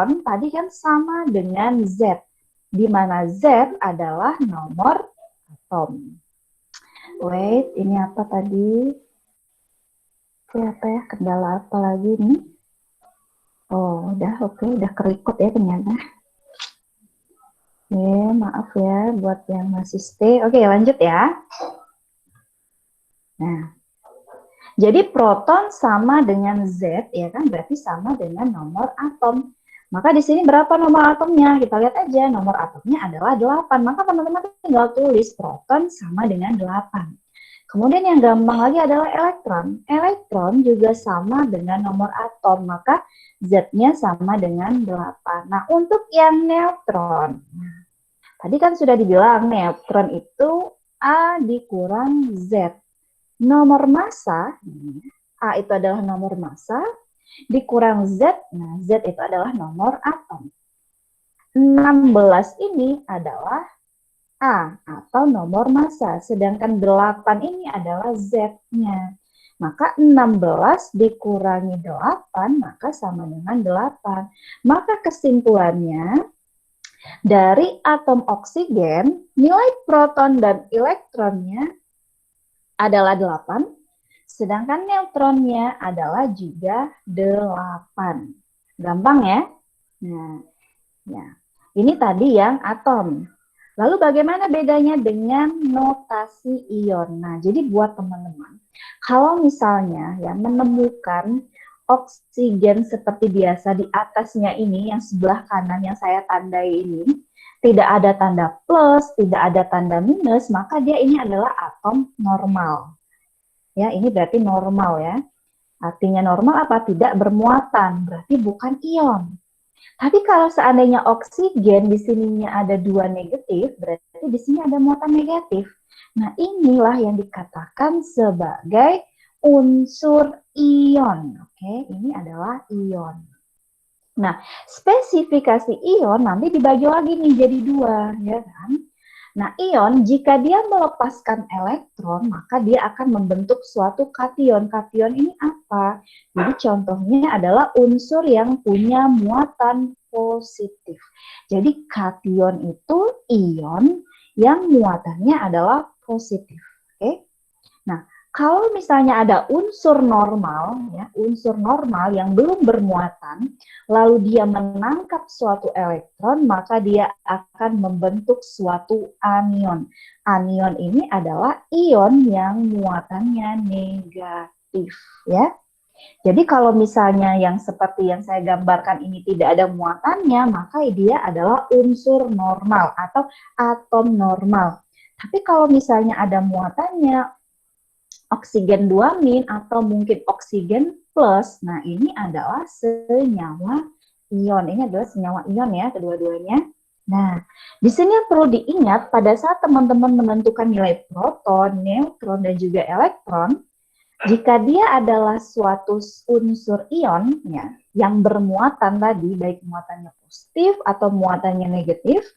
tadi kan sama dengan Z, di mana Z adalah nomor atom. Wait, ini apa tadi? Apa ya, kendala apa lagi nih? Oh, udah oke, udah kerikut ya ternyata. Maaf ya buat yang masih stay. Oke, lanjut ya. Nah, jadi proton sama dengan Z, ya kan? Berarti sama dengan nomor atom. Maka di sini berapa nomor atomnya? Kita lihat aja, nomor atomnya adalah 8. Maka teman-teman tinggal tulis proton sama dengan 8. Kemudian yang gampang lagi adalah elektron. Elektron juga sama dengan nomor atom, maka Z-nya sama dengan 8. Nah, untuk yang neutron, tadi kan sudah dibilang neutron itu A dikurang Z. Nomor massa, A itu adalah nomor massa, dikurang Z, nah Z itu adalah nomor atom. 16 ini adalah A atau nomor massa, sedangkan 8 ini adalah Z-nya. Maka 16 dikurangi 8, maka sama dengan 8. Maka kesimpulannya, dari atom oksigen, nilai proton dan elektronnya adalah 8, sedangkan neutronnya adalah juga 8. Gampang ya? Nah, ya. Ini tadi yang atom. Lalu bagaimana bedanya dengan notasi ion? Nah, jadi buat teman-teman, kalau misalnya ya menemukan oksigen seperti biasa di atasnya ini, yang sebelah kanan yang saya tandai ini, tidak ada tanda plus, tidak ada tanda minus, maka dia ini adalah atom normal. Ya, ini berarti normal ya. Artinya normal apa? Tidak bermuatan, berarti bukan ion. Tapi kalau seandainya oksigen di sininya ada 2 negatif, berarti di sini ada muatan negatif. Nah, inilah yang dikatakan sebagai unsur ion. Oke, ini adalah ion. Nah, spesifikasi ion nanti dibagi lagi nih jadi 2, ya kan? Nah, ion jika dia melepaskan elektron, maka dia akan membentuk suatu kation. Kation ini apa? Jadi contohnya adalah unsur yang punya muatan positif. Jadi kation itu ion yang muatannya adalah positif. Oke? Nah, kalau misalnya ada unsur normal, ya, unsur normal yang belum bermuatan, lalu dia menangkap suatu elektron, maka dia akan membentuk suatu anion. Anion ini adalah ion yang muatannya negatif, ya. Jadi kalau misalnya yang seperti yang saya gambarkan ini tidak ada muatannya, maka dia adalah unsur normal atau atom normal. Tapi kalau misalnya ada muatannya, oksigen 2- atau mungkin oksigen plus, nah ini adalah senyawa ion. Ini adalah senyawa ion ya, kedua-duanya. Nah, di sini yang perlu diingat pada saat teman-teman menentukan nilai proton, neutron, dan juga elektron, jika dia adalah suatu unsur ion ya, yang bermuatan tadi, baik muatannya positif atau muatannya negatif,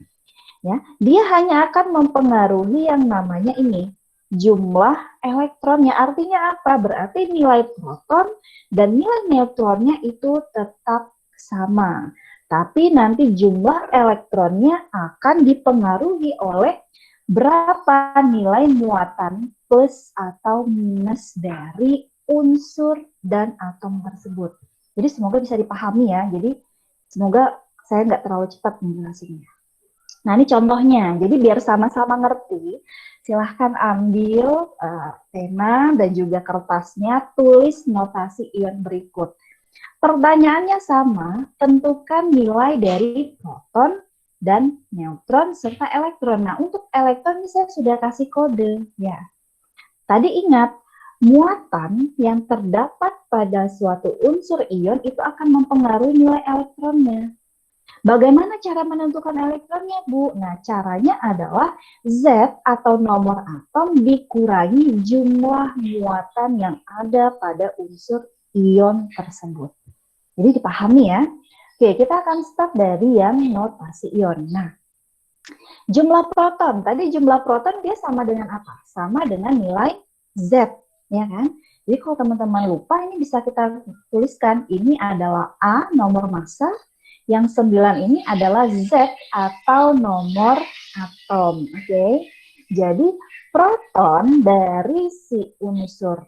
ya, dia hanya akan mempengaruhi yang namanya ini, jumlah elektronnya. Artinya apa? Berarti nilai proton dan nilai neutronnya itu tetap sama. Tapi nanti jumlah elektronnya akan dipengaruhi oleh berapa nilai muatan plus atau minus dari unsur dan atom tersebut. Jadi semoga bisa dipahami ya. Jadi semoga saya nggak terlalu cepat menjelaskannya. Nah, ini contohnya. Jadi biar sama-sama ngerti, silahkan ambil pena dan juga kertasnya, tulis notasi ion berikut. Pertanyaannya sama, tentukan nilai dari proton dan neutron serta elektron. Nah, untuk elektron saya sudah kasih kode ya. Tadi ingat, muatan yang terdapat pada suatu unsur ion itu akan mempengaruhi nilai elektronnya. Bagaimana cara menentukan elektronnya, Bu? Nah, caranya adalah Z atau nomor atom dikurangi jumlah muatan yang ada pada unsur ion tersebut. Jadi dipahami ya. Oke, kita akan start dari yang notasi ion. Nah, jumlah proton. Tadi jumlah proton dia sama dengan apa? Sama dengan nilai Z, ya kan? Jadi kalau teman-teman lupa, ini bisa kita tuliskan. Ini adalah A, nomor massa, Yang 9 ini adalah Z atau nomor atom. Oke. Jadi proton dari si unsur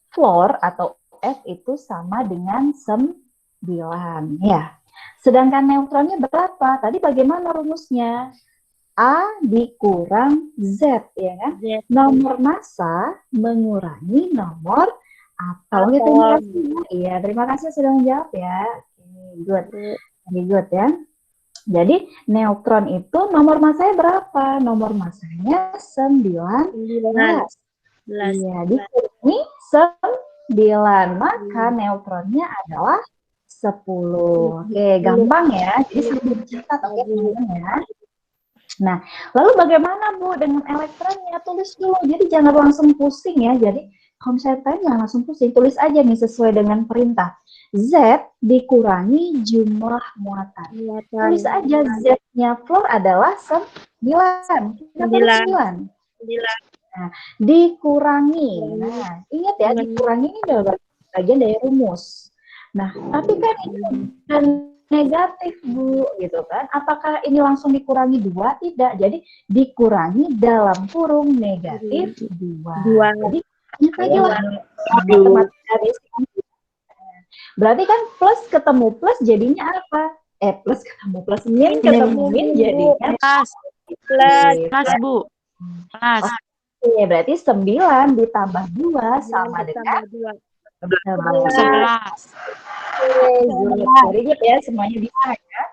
fluor atau F itu sama dengan 9 ya. Sedangkan neutronnya berapa? Tadi bagaimana rumusnya? A dikurang Z, ya kan? Z. Nomor massa mengurangi nomor atom. Oke, terima kasih. Iya, terima kasih sudah menjawab ya. Oke, good. Very good ya. Jadi neutron itu nomor massanya berapa? Nomor massanya 19. Iya, dikurangi 9. Maka neutronnya adalah 10. Oke, gampang ya. Jadi sambil dicatat, oke teman-teman ya. Nah, lalu bagaimana Bu dengan elektronnya? Tulis dulu. Jadi jangan langsung pusing ya. Jadi kalau misalnya tanya jangan langsung pusing. Tulis aja nih sesuai dengan perintah. Z dikurangi jumlah muatan. Tulis aja Z-nya fluor adalah 9. Kita tulis 9. Nah, dikurangi. Nah, ingat ya, dikurangi ini adalah bagian dari rumus. Nah, tapi kan ini kan negatif Bu, gitu kan? Apakah ini langsung dikurangi 2? Tidak. Jadi dikurangi dalam kurung negatif 2. Jadi ingat lagi lah matematika basic. Berarti kan plus ketemu plus jadinya apa? Plus ketemu plus, min ketemu min jadinya plus Bu. Plus. Oke, berarti 9 ditambah 2 sama dengan 11. Jadi ya semuanya bisa ya.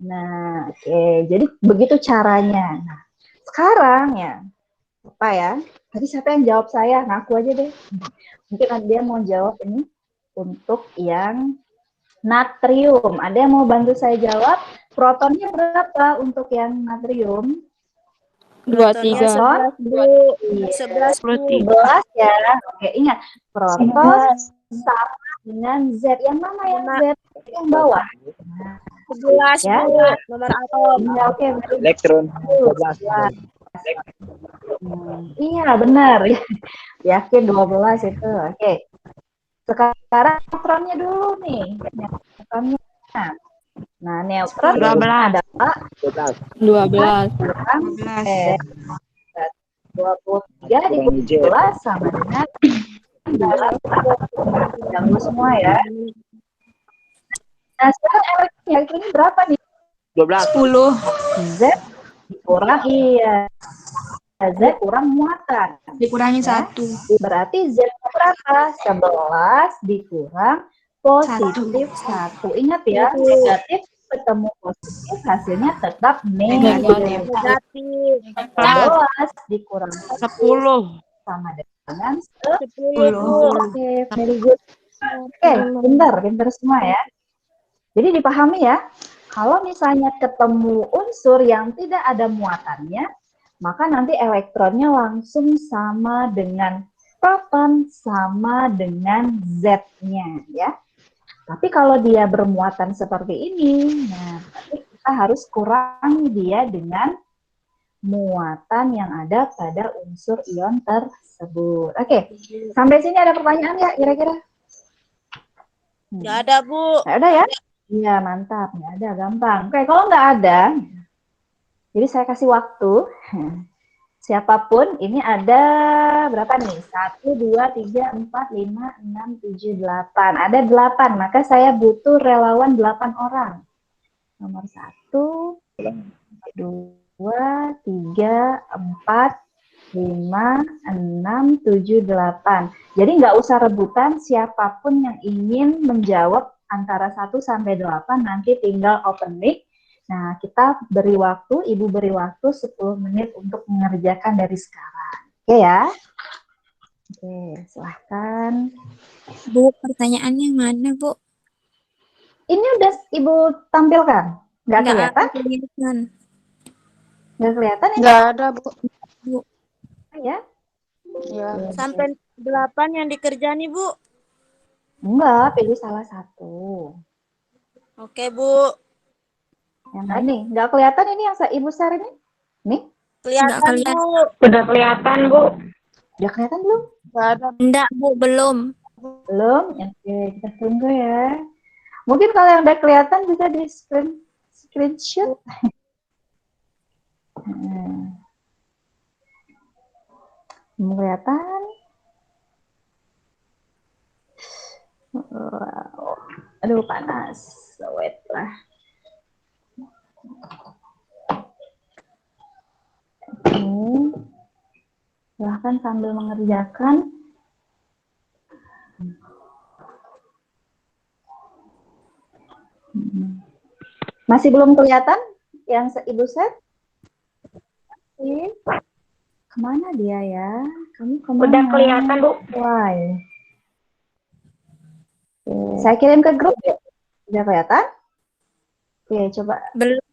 Nah, oke. Jadi begitu caranya. Nah, sekarang ya, apa ya? Tadi siapa yang jawab saya? Ngaku aja deh. Mungkin ada yang mau jawab ini untuk yang natrium. Ada yang mau bantu saya jawab? Protonnya berapa untuk yang natrium? 23. 11 ya. Oke, ingat. Proton sama dengan Z. Yang mana yang Z? Yang bawah. 11 ya? Nomor atom. Ya, oke. Elektron 11. Iya, benar. Yakin 12 itu. Oke. Sekarang neutronnya dulu nih. Neutronnya. Nah, neutron adalah 12. 23 dikurangi 12 sama dengan ganggu semua ya. Nah, sekarang elektronnya berapa nih? 12. 10. Z dikurang Z kurang muatan. Dikurangi Ya. 1. Berarti Z berapa? 11 dikurang positif 1. Ingat ya, negatif ketemu positif hasilnya tetap negatif. 11 dikurang 10 sama dengan 10. Oke, very good. Oke, pintar semua ya. Jadi dipahami ya, kalau misalnya ketemu unsur yang tidak ada muatannya, maka nanti elektronnya langsung sama dengan proton, sama dengan Z-nya ya. Tapi kalau dia bermuatan seperti ini, nah berarti kita harus kurangi dia dengan muatan yang ada pada unsur ion tersebut. Oke, sampai sini ada pertanyaan nggak kira-kira? Nggak ada, Bu. Nggak ada ya? Iya, mantap. Nggak ada, gampang. Oke, kalau nggak ada, jadi saya kasih waktu. Siapapun, ini ada berapa nih? 1, 2, 3, 4, 5, 6, 7, 8. Ada 8, maka saya butuh relawan 8 orang. Nomor 1, 2, 3, 4, 5, 6, 7, 8. Jadi nggak usah rebutan, siapapun yang ingin menjawab antara 1 sampai 8, nanti tinggal open mic. Nah, kita beri waktu, Ibu beri waktu 10 menit untuk mengerjakan dari sekarang. Oke ya? Oke, silahkan. Bu, pertanyaannya mana, Bu? Ini udah Ibu tampilkan? Nggak kelihatan? Kelihatan. Nggak kelihatan ini? Nggak ada, Bu. Ya? Ya. Sampai 8 yang dikerjani, Bu. Enggak, pilih salah satu. Oke, Bu. Yang ini, nggak kelihatan ini yang saya Ibu share ini? Nih? Kelihatan, Bu. Udah kelihatan, Bu. Udah kelihatan belum? Nggak ada. Enggak, Bu, belum. Belum? Oke, kita tunggu ya. Mungkin kalau yang udah kelihatan bisa di screenshot. Kelihatan. Aduh, panas. Wait lah. Oke. Silahkan sambil mengerjakan. Masih belum kelihatan yang Ibu set? Kemana dia ya? Kamu kemana? Udah kelihatan, Bu. Why? Saya kirim ke grup ya? Udah kelihatan? Oke, coba. Belum.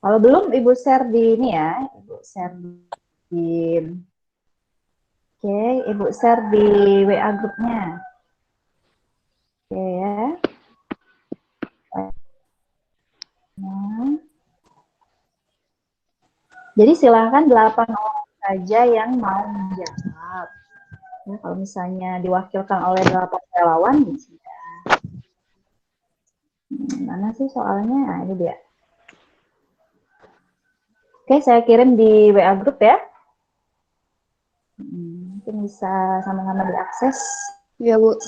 Kalau belum, Ibu share di ini ya. Ibu share di... Oke, Ibu share di WA grupnya. Oke ya. Nah. Jadi silakan 8 orang saja yang mau menjawab. Ya, kalau misalnya diwakilkan oleh 8 relawan, bisa. Mana sih soalnya? Nah, ini dia. Oke, saya kirim di WA grup ya. Mungkin bisa sama-sama diakses. Iya, Bu.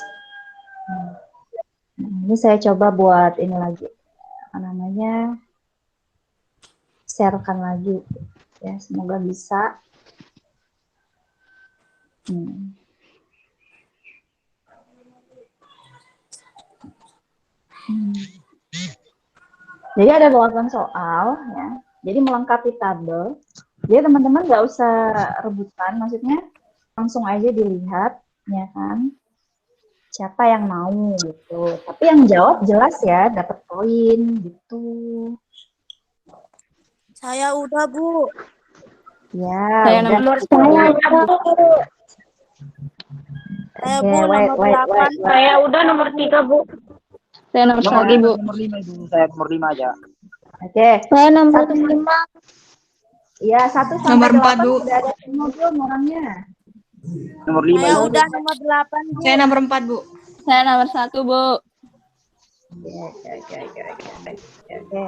Ini saya coba buat ini lagi. Apa namanya? Sharekan lagi. Ya, semoga bisa. Jadi ada 8 soal ya. Jadi melengkapi tabel. Jadi teman-teman nggak usah rebutan, maksudnya langsung aja dilihat, ya kan? Siapa yang mau gitu. Tapi yang jawab jelas ya, dapat poin gitu. Saya udah, Bu. Ya, Saya udah. nomor saya, Bu. Saya, Oke, Bu, wait. nomor 8. Saya udah nomor 3, Bu. Saya nomor 1, Bu. Nomor 5 Ibu, saya nomor 5 aja. Oke. Saya nomor 1 5. Ya, 1 sampai Nomor 4, 8 Bu. sudah ada semua belum orangnya? Nomor 5 Saya Ibu. udah nomor 8, Bu. Saya nomor 4, Bu. Saya nomor 1, Bu. Oke.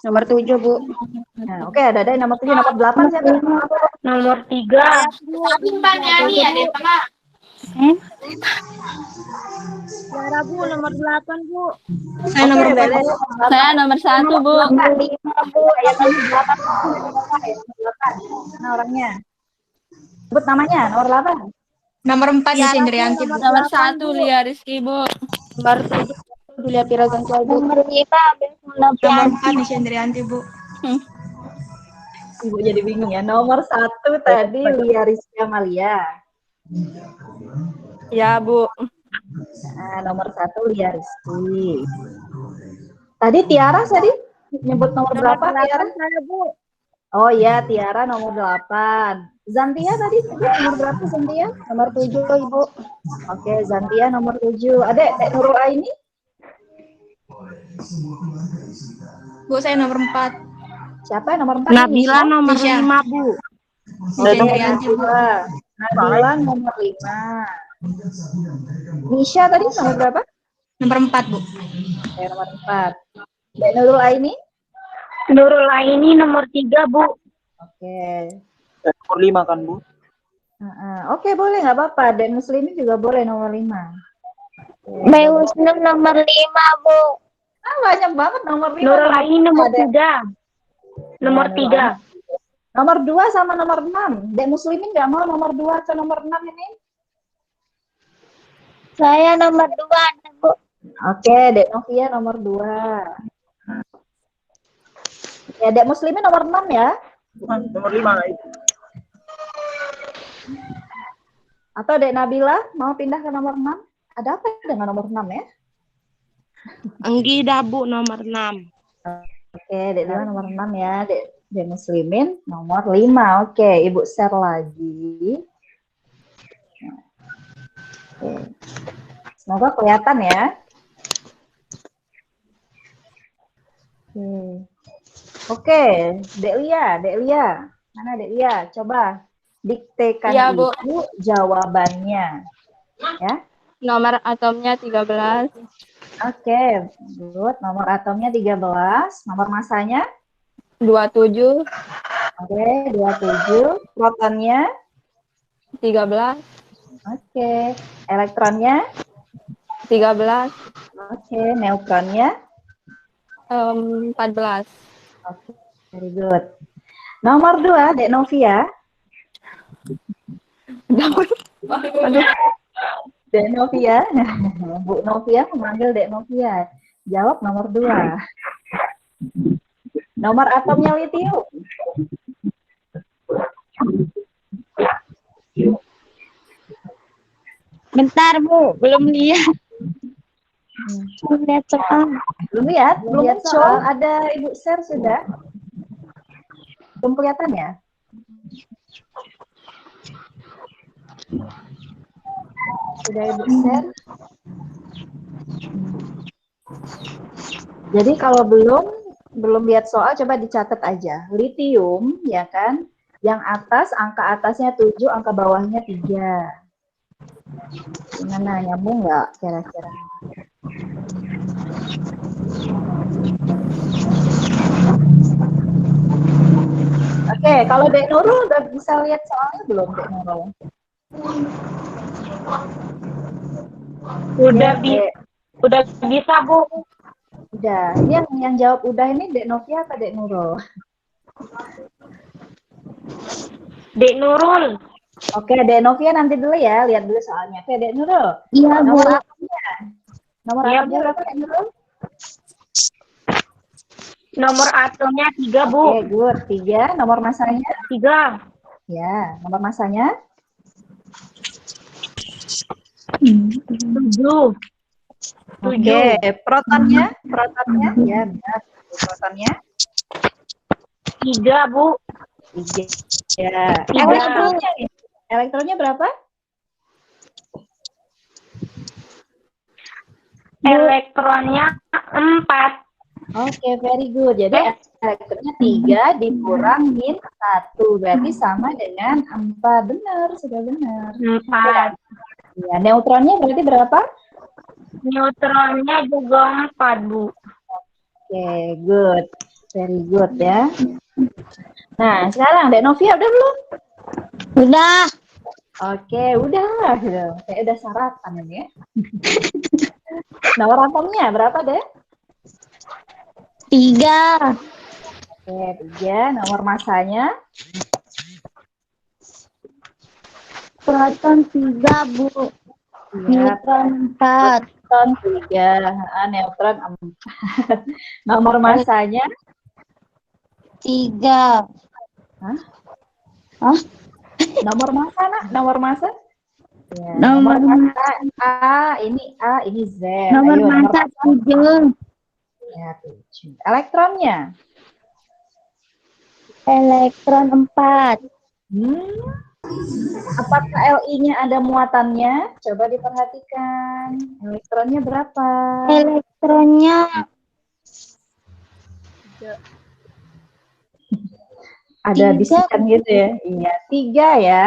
Nomor 7, Bu. Nah, oke, ada yang nomor 7, nomor 8 siapa? Nomor 3. Tiara, Bu, nomor 8, Bu. Saya nomor 4, Bu. Saya nomor 1, Bu. Nomor 5, Bu. Ayat nomor 8. Mana orangnya? Sebut namanya, nomor 8. Nomor 4 di Tiara, Bu, Sendrianti, Bu. Nomor 8, 1, Bu. Lia Rizky, Bu. Nomor 7, Julia Piragan Bu. Nomor 4 di Sendrianti, Bu. Ibu jadi bingung ya. Nomor 1 tadi Lia Rizky Amalia. Ya, Bu. Nah, nomor 1 Lia Rizky. Tadi Tiara tadi nyebut nomor berapa Tiara? Saya, Bu. Oh iya, Tiara nomor 8. Zantia tadi sebut nomor berapa Zantia? Nomor 7, Ibu. Oke, Zantia nomor 7. Adek, Dek Nurul Aini? Bu, saya nomor 4. Siapa yang nomor 4? Nabila nomor Nisha. 5, Bu. Di Sendrianti, Bu. Nabila nomor 5. Nisha tadi nomor berapa? Nomor 4, Bu. Nomor 4. Dek Nurul Aini? Nurul Aini nomor 3, Bu. Oke. Nomor 5 kan, Bu? Oke, boleh, nggak apa-apa. Dan Muslimin juga boleh nomor 5. Mbak Husnul nomor 5, Bu. Banyak banget nomor 5. Nurul Aini nomor 3. Nomor 3. Nomor 2 sama nomor 6. Dek Muslimin nggak mau nomor 2 atau nomor 6 ini? Saya nomor 2, Bu. Oke, Dek Novia nomor 2. Ya, Dek Muslimin nomor 6 ya? Bukan, nomor 5 lah itu. Atau Dek Nabila mau pindah ke nomor 6? Ada apa dengan nomor 6 ya? Enggida, Bu, nomor 6. Oke, Dek Nabila nomor 6 ya. Dek Muslimin nomor 5. Oke, Ibu share lagi. Oke. Semoga kelihatan ya. Oke, Dek Lia. Mana Dek Lia? Coba diktekan Iya, Bu. Ibu jawabannya. Ya. Nomor atomnya 13. Oke, good. Nomor atomnya 13. Nomor masanya? 27. Oke, 27. Protonnya? 13. Oke. Elektronnya? 13. Oke. Neutronnya? 14. Oke, very good. Nomor 2, Dek Novia. Aduh. Dek Novia. Bu Novia memanggil Dek Novia. Jawab nomor 2. Nomor atomnya litium. Bentar, Bu. Belum lihat. Belum lihat soal. Belum lihat? Belum lihat soal. Ada Ibu share sudah? Belum kelihatan ya? Sudah Ibu share? Jadi kalau belum lihat soal, coba dicatat aja. Litium, ya kan? Yang atas, angka atasnya 7, angka bawahnya 3. Gimana, nyambung nggak kira-kira? Oke, kalau Dek Nurul udah bisa lihat soalnya belum, Dek Nurul? Udah bisa, Bu. Udah. Yang jawab udah ini Dek Novia apa Dek Nurul? Dek Nurul. Oke, Dek Novia nanti dulu ya, lihat dulu soalnya. Oke, Dek Nurul. Iya, Bu. Nomor atomnya. Nomor Iya, atomnya Bu. berapa, Dek Nurul? Nomor atomnya 3, Bu. Oke, good. 3. Nomor masanya? 3. Ya, nomor masanya? 7. Oke, protonnya? Protonnya? Ya, benar. Protonnya? 3, Bu. 3. Ya. 3. Elektronnya nih. Elektronnya berapa? Elektronnya 4. Oke, very good. Jadi elektronnya 3 dikurangin 1. Berarti sama dengan 4. Benar, sudah benar. 4. Ya, neutronnya berarti berapa? Neutronnya juga 4, Bu. Oke, good. Very good ya. Nah, sekarang Dek Novia udah belum? Udah. Oke, udah. Saya udah sarapan ini ya. Nomor atomnya berapa, Dek? 3. Oke, 3. Nomor masanya? Proton 3, Bu. Ya, Neutron 4. proton 3. Neutron 4. Nomor masanya? 3. Hah? Hah? Nomor masa, Nak? Nomor masa? Ya, Nomor masa A, ini Z. Nomor Ayo, masa 7. Ya, 7. Elektronnya? Elektron 4. Apakah Li-nya ada muatannya? Coba diperhatikan. Elektronnya berapa? Elektronnya Ada 3. bisikan gitu ya? Iya, 3 ya.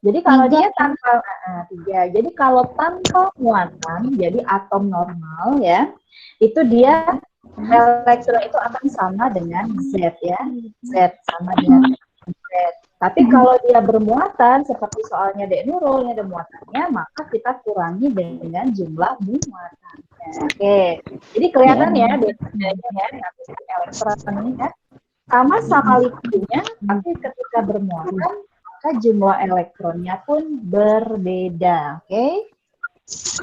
Jadi kalau 3. dia tanpa 3. Jadi kalau tanpa muatan, jadi atom normal ya, itu dia elektron itu akan sama dengan Z ya. Z sama dengan Z. Tapi kalau dia bermuatan, seperti soalnya Dek Nurul, yang ada muatannya, maka kita kurangi dengan jumlah muatannya. Oke, jadi kelihatan ya bedanya ya, elektron ini ya. Sama litiumnya, tapi ketika bermuatan, maka jumlah elektronnya pun berbeda. Oke?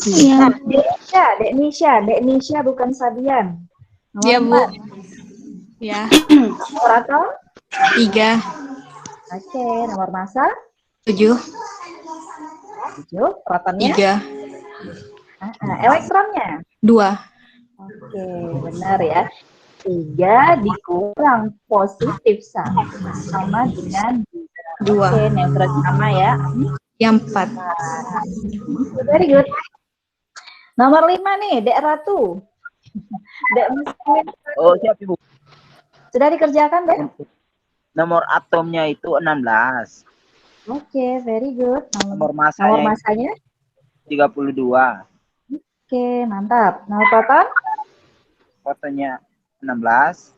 Iya. Nah, Dek Nisha bukan Sabian. Iya, Bu. 4. Ya, Nomor atom? 3. Oke, nomor massa? 7. 7. Protonnya? 3. Elektronnya? 2. Oke, benar ya. 3 dikurang positif sama dengan 2. Oke, neutron sama ya. Yang 4. Very good. Nomor 5 nih, Dek Ratu. Dek Muslim. Oh, siap, Ibu. Sudah dikerjakan, Dek? Nomor atomnya itu 16. Oke, very good. Nomor Nomor masanya masanya? 32. Oke, mantap. Nah, proton? Protonnya 16.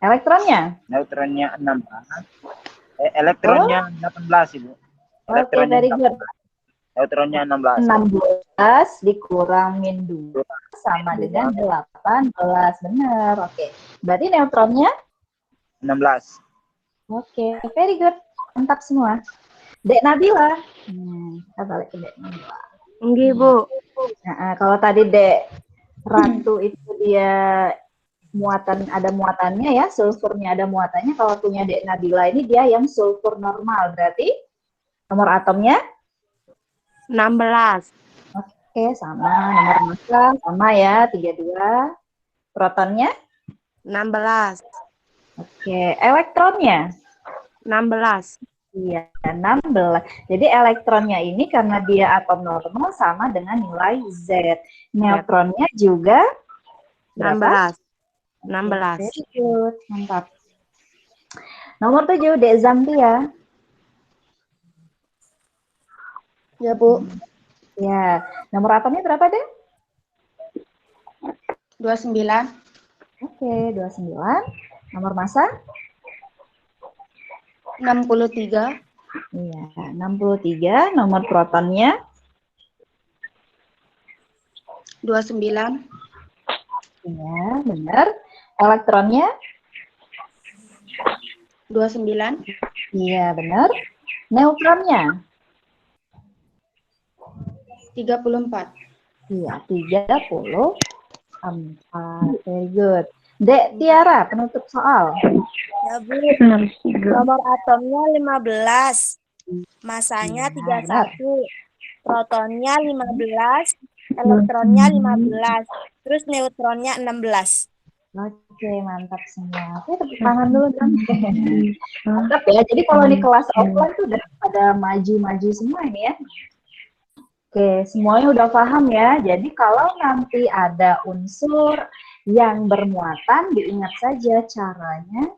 Elektronnya? Neutronnya 16. Elektronnya 18, Ibu. Oke, Elektronnya very good. 18. Neutronnya 16. 16 dikurangin 2 sama dengan 18. Benar, oke. Berarti neutronnya? 16. Oke, very good. Mantap semua. Dek Nabila. Kita balik ke Dek Nabila. Nggih, Bu. Nah, kalau tadi Dek Ratu itu dia ada muatannya ya, sulfurnya ada muatannya. Kalau punya Dek Nabila ini dia yang sulfur normal. Berarti nomor atomnya? 16. Oke, sama. Nomor massa sama ya, 32. Protonnya? 16. Oke, elektronnya? 16. Iya, 16. Jadi elektronnya ini karena dia atom normal sama dengan nilai Z. Neutronnya juga berapa? 16. Very good, mantap. Nomor 7, Dek Zantia. Ya, Bu. Ya, nomor atomnya berapa, Dek? 29. Oke, 29. Nomor massa? 63. Iya, 63. Nomor protonnya? 29. Iya, benar. Elektronnya? 29. Iya, benar. Neutronnya? 34. Iya, 34. Very good. Dek Tiara, penutup soal. Ya, Bu. Nomor atomnya 15. Masanya Iya, benar. 31. Protonnya 15. Elektronnya 15. Terus neutronnya 16. Oke, mantap semua. Oke, tepuk tangan dulu dong. Mantap ya. Jadi kalau di kelas offline tuh udah pada maju-maju semua ini ya. Oke, semuanya udah paham ya. Jadi kalau nanti ada unsur yang bermuatan, diingat saja caranya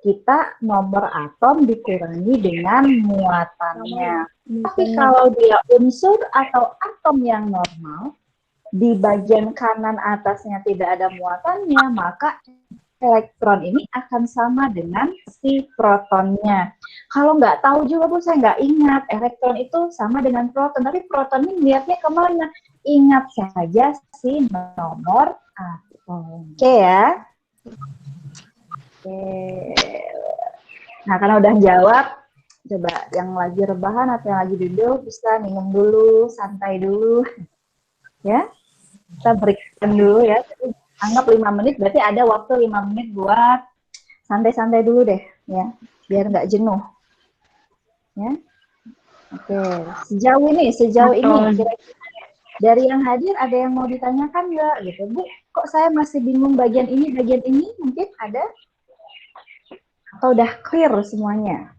kita nomor atom dikurangi dengan muatannya. Tapi kalau dia unsur atau atom yang normal, di bagian kanan atasnya tidak ada muatannya, maka elektron ini akan sama dengan si protonnya. Kalau nggak tahu juga, Bu, saya nggak ingat. Elektron itu sama dengan proton, tapi proton ini lihatnya kemana? Ingat saja si nomor atom. Oke ya? Oke. Nah, karena udah jawab, coba yang lagi rebahan atau yang lagi duduk bisa minum dulu, santai dulu. Ya, kita berikan dulu ya. Anggap 5 menit, berarti ada waktu 5 menit buat santai-santai dulu deh, ya, biar nggak jenuh. Ya, oke. Sejauh ini kira-kira dari yang hadir ada yang mau ditanyakan nggak, gitu, Bu? Kok saya masih bingung bagian ini, mungkin ada? Atau udah clear semuanya?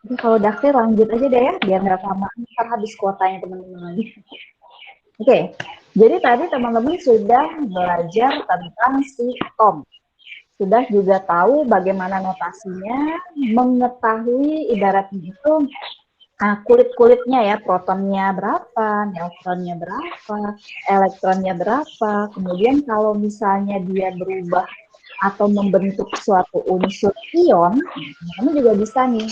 Jadi kalau udah clear lanjut aja deh ya, biar nggak lama, ntar habis kuotanya teman-teman lagi. Oke, jadi tadi teman-teman sudah belajar tentang si atom. Sudah juga tahu bagaimana notasinya, mengetahui ibaratnya itu kulit-kulitnya ya, protonnya berapa, neutronnya berapa, elektronnya berapa. Kemudian kalau misalnya dia berubah atau membentuk suatu unsur ion, kamu juga bisa nih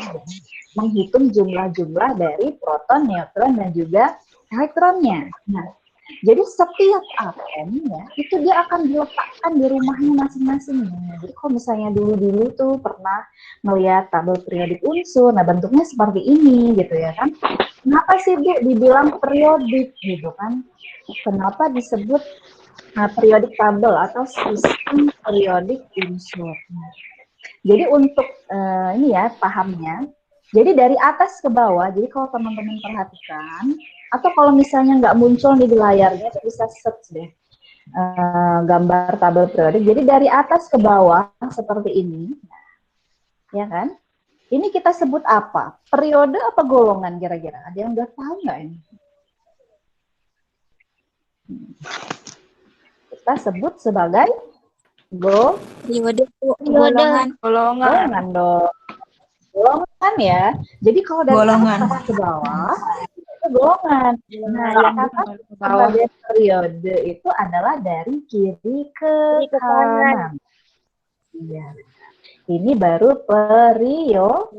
menghitung jumlah-jumlah dari proton, neutron, dan juga elektronnya. Nah, jadi setiap atom ya, itu dia akan diletakkan di rumahnya masing-masing. Jadi kalau misalnya dulu-dulu tuh pernah melihat tabel periodik unsur, nah bentuknya seperti ini gitu ya kan. Kenapa sih Bu dibilang periodik gitu kan? Kenapa disebut periodik tabel atau sistem periodik unsur? Jadi untuk ini ya pahamnya, jadi dari atas ke bawah, jadi kalau teman-teman perhatikan, atau kalau misalnya nggak muncul di layarnya, itu bisa search deh gambar tabel periodik. Jadi dari atas ke bawah seperti ini, ya kan? Ini kita sebut apa? Periode apa golongan kira-kira? Ada yang udah tahu nggak ini? Kita sebut sebagai Periode. golongan dong. golongan ya. Jadi kalau dari Golongan. atas ke bawah itu golongan. Nah, yang atas ke bawah. sebagai periode itu adalah dari kiri ke kanan. Iya. Ini baru periode.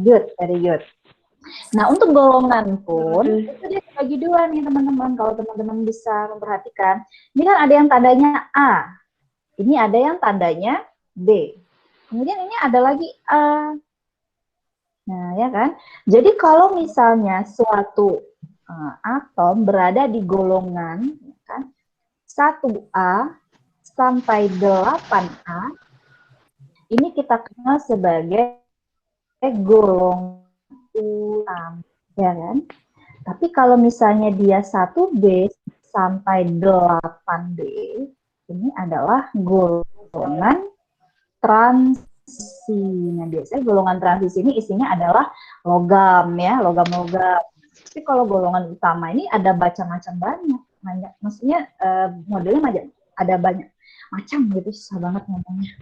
Good, very good. Nah, untuk golongan pun itu dia bagi dua nih teman-teman. Kalau teman-teman bisa memperhatikan, ini kan ada yang tandanya A, ini ada yang tandanya B. Kemudian ini ada lagi A. Nah, ya kan? Jadi kalau misalnya suatu atom berada di golongan ya kan, 1A sampai 8A, ini kita kenal sebagai golongan utama, ya kan? Tapi kalau misalnya dia 1B sampai 8B, ini adalah golongan transisi. Nah, biasanya golongan transisi ini isinya adalah logam ya, logam-logam. Tapi kalau golongan utama ini ada banyak. Maksudnya modelnya ada banyak macam gitu, susah banget ngomongnya.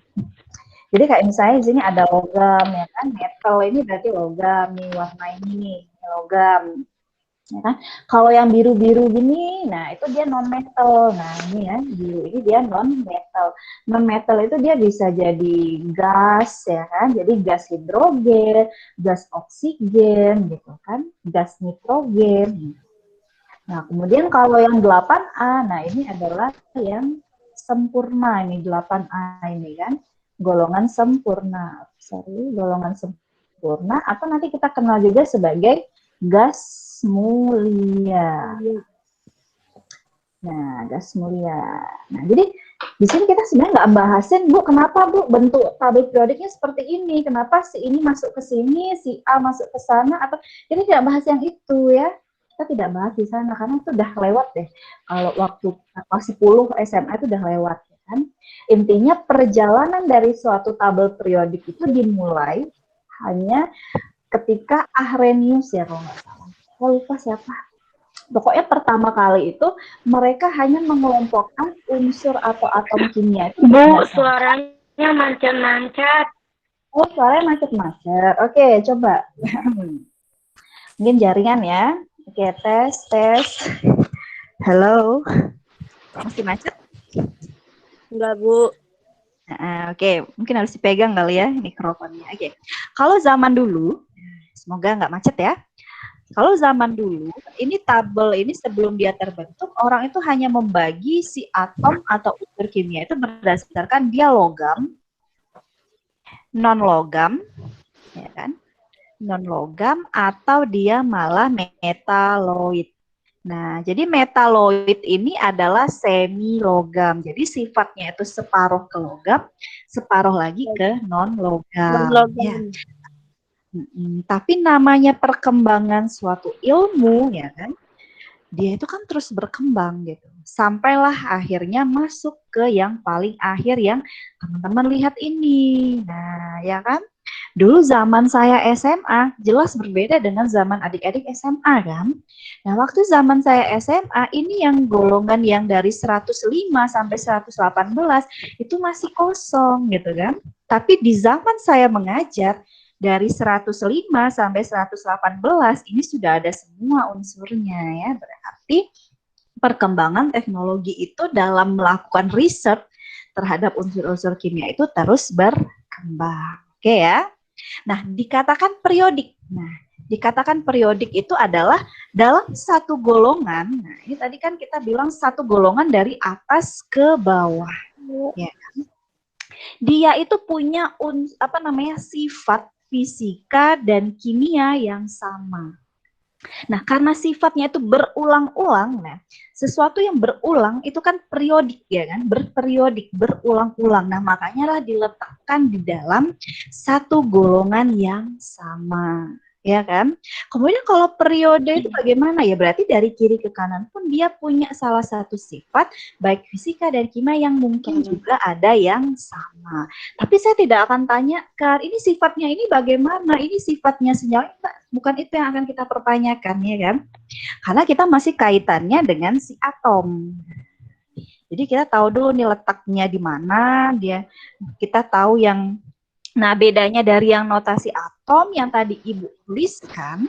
Jadi kayak misalnya di sini ada logam ya kan, metal ini berarti logam nih, warna ini nih logam. Ya kan? Kalau yang biru-biru gini, nah itu dia non metal. Nah ini ya, biru ini dia non metal. Non metal itu dia bisa jadi gas ya kan, jadi gas hidrogen, gas oksigen gitu kan, gas nitrogen. Nah kemudian kalau yang 8A, nah ini adalah yang sempurna, ini 8A ini kan, golongan sempurna. Golongan sempurna atau nanti kita kenal juga sebagai gas mulia. Nah, gas mulia. Nah, jadi di sini kita sebenarnya nggak bahasin, Bu, kenapa, Bu, bentuk tabel periodiknya seperti ini? Kenapa si ini masuk ke sini, si A masuk ke sana, atau ini tidak bahas yang itu ya. Kita tidak bahas di sana karena itu udah lewat deh. Kalau waktu kelas 10 SMA itu udah lewat ya kan. Intinya perjalanan dari suatu tabel periodik itu dimulai hanya ketika Arrhenius ya kalau nggak salah. Saya lupa siapa. Pokoknya pertama kali itu mereka hanya mengelompokkan unsur atau atom kimia. Bu, suaranya mancat-mancat. Oh, suaranya macet-macet. Oke, coba. Mungkin jaringan ya. Oke, tes. Halo. Masih macet? Enggak, Bu. Oke, mungkin harus dipegang kali ya mikrofonnya. Oke. Kalau zaman dulu, semoga nggak macet ya. Kalau zaman dulu, ini tabel ini sebelum dia terbentuk, orang itu hanya membagi si atom atau unsur kimia itu berdasarkan dia logam, non-logam, ya kan? Non-logam atau dia malah metaloid. Nah, jadi metaloid ini adalah semi logam. Jadi sifatnya itu separuh ke logam, separuh lagi ke non-logam. Ya. Tapi namanya perkembangan suatu ilmu, ya kan? Dia itu kan terus berkembang gitu. Sampailah akhirnya masuk ke yang paling akhir yang teman-teman lihat ini. Nah, ya kan? Dulu zaman saya SMA jelas berbeda dengan zaman adik-adik SMA kan. Nah, waktu zaman saya SMA ini yang golongan yang dari 105 sampai 118 itu masih kosong gitu kan. Tapi di zaman saya mengajar dari 105 sampai 118 ini sudah ada semua unsurnya ya. Berarti perkembangan teknologi itu dalam melakukan riset terhadap unsur-unsur kimia itu terus berkembang. Oke ya. Nah, dikatakan periodik. Nah, dikatakan periodik itu adalah dalam satu golongan. Nah, ini tadi kan kita bilang satu golongan dari atas ke bawah. Ya kan? Dia itu punya sifat fisika dan kimia yang sama. Nah, karena sifatnya itu berulang-ulang, nah, sesuatu yang berulang itu kan periodik ya kan, berperiodik, berulang-ulang. Nah, makanya lah diletakkan di dalam satu golongan yang sama, ya kan? Kemudian kalau periode itu bagaimana ya? Berarti dari kiri ke kanan pun dia punya salah satu sifat baik fisika dan kimia yang mungkin juga ada yang sama. Tapi saya tidak akan tanyakan ini sifatnya ini bagaimana, ini sifatnya senyawa, bukan itu yang akan kita pertanyakan ya kan? Karena kita masih kaitannya dengan si atom. Jadi kita tahu dulu nih letaknya di mana, kita tahu yang Nah, bedanya dari yang notasi atom yang tadi Ibu tuliskan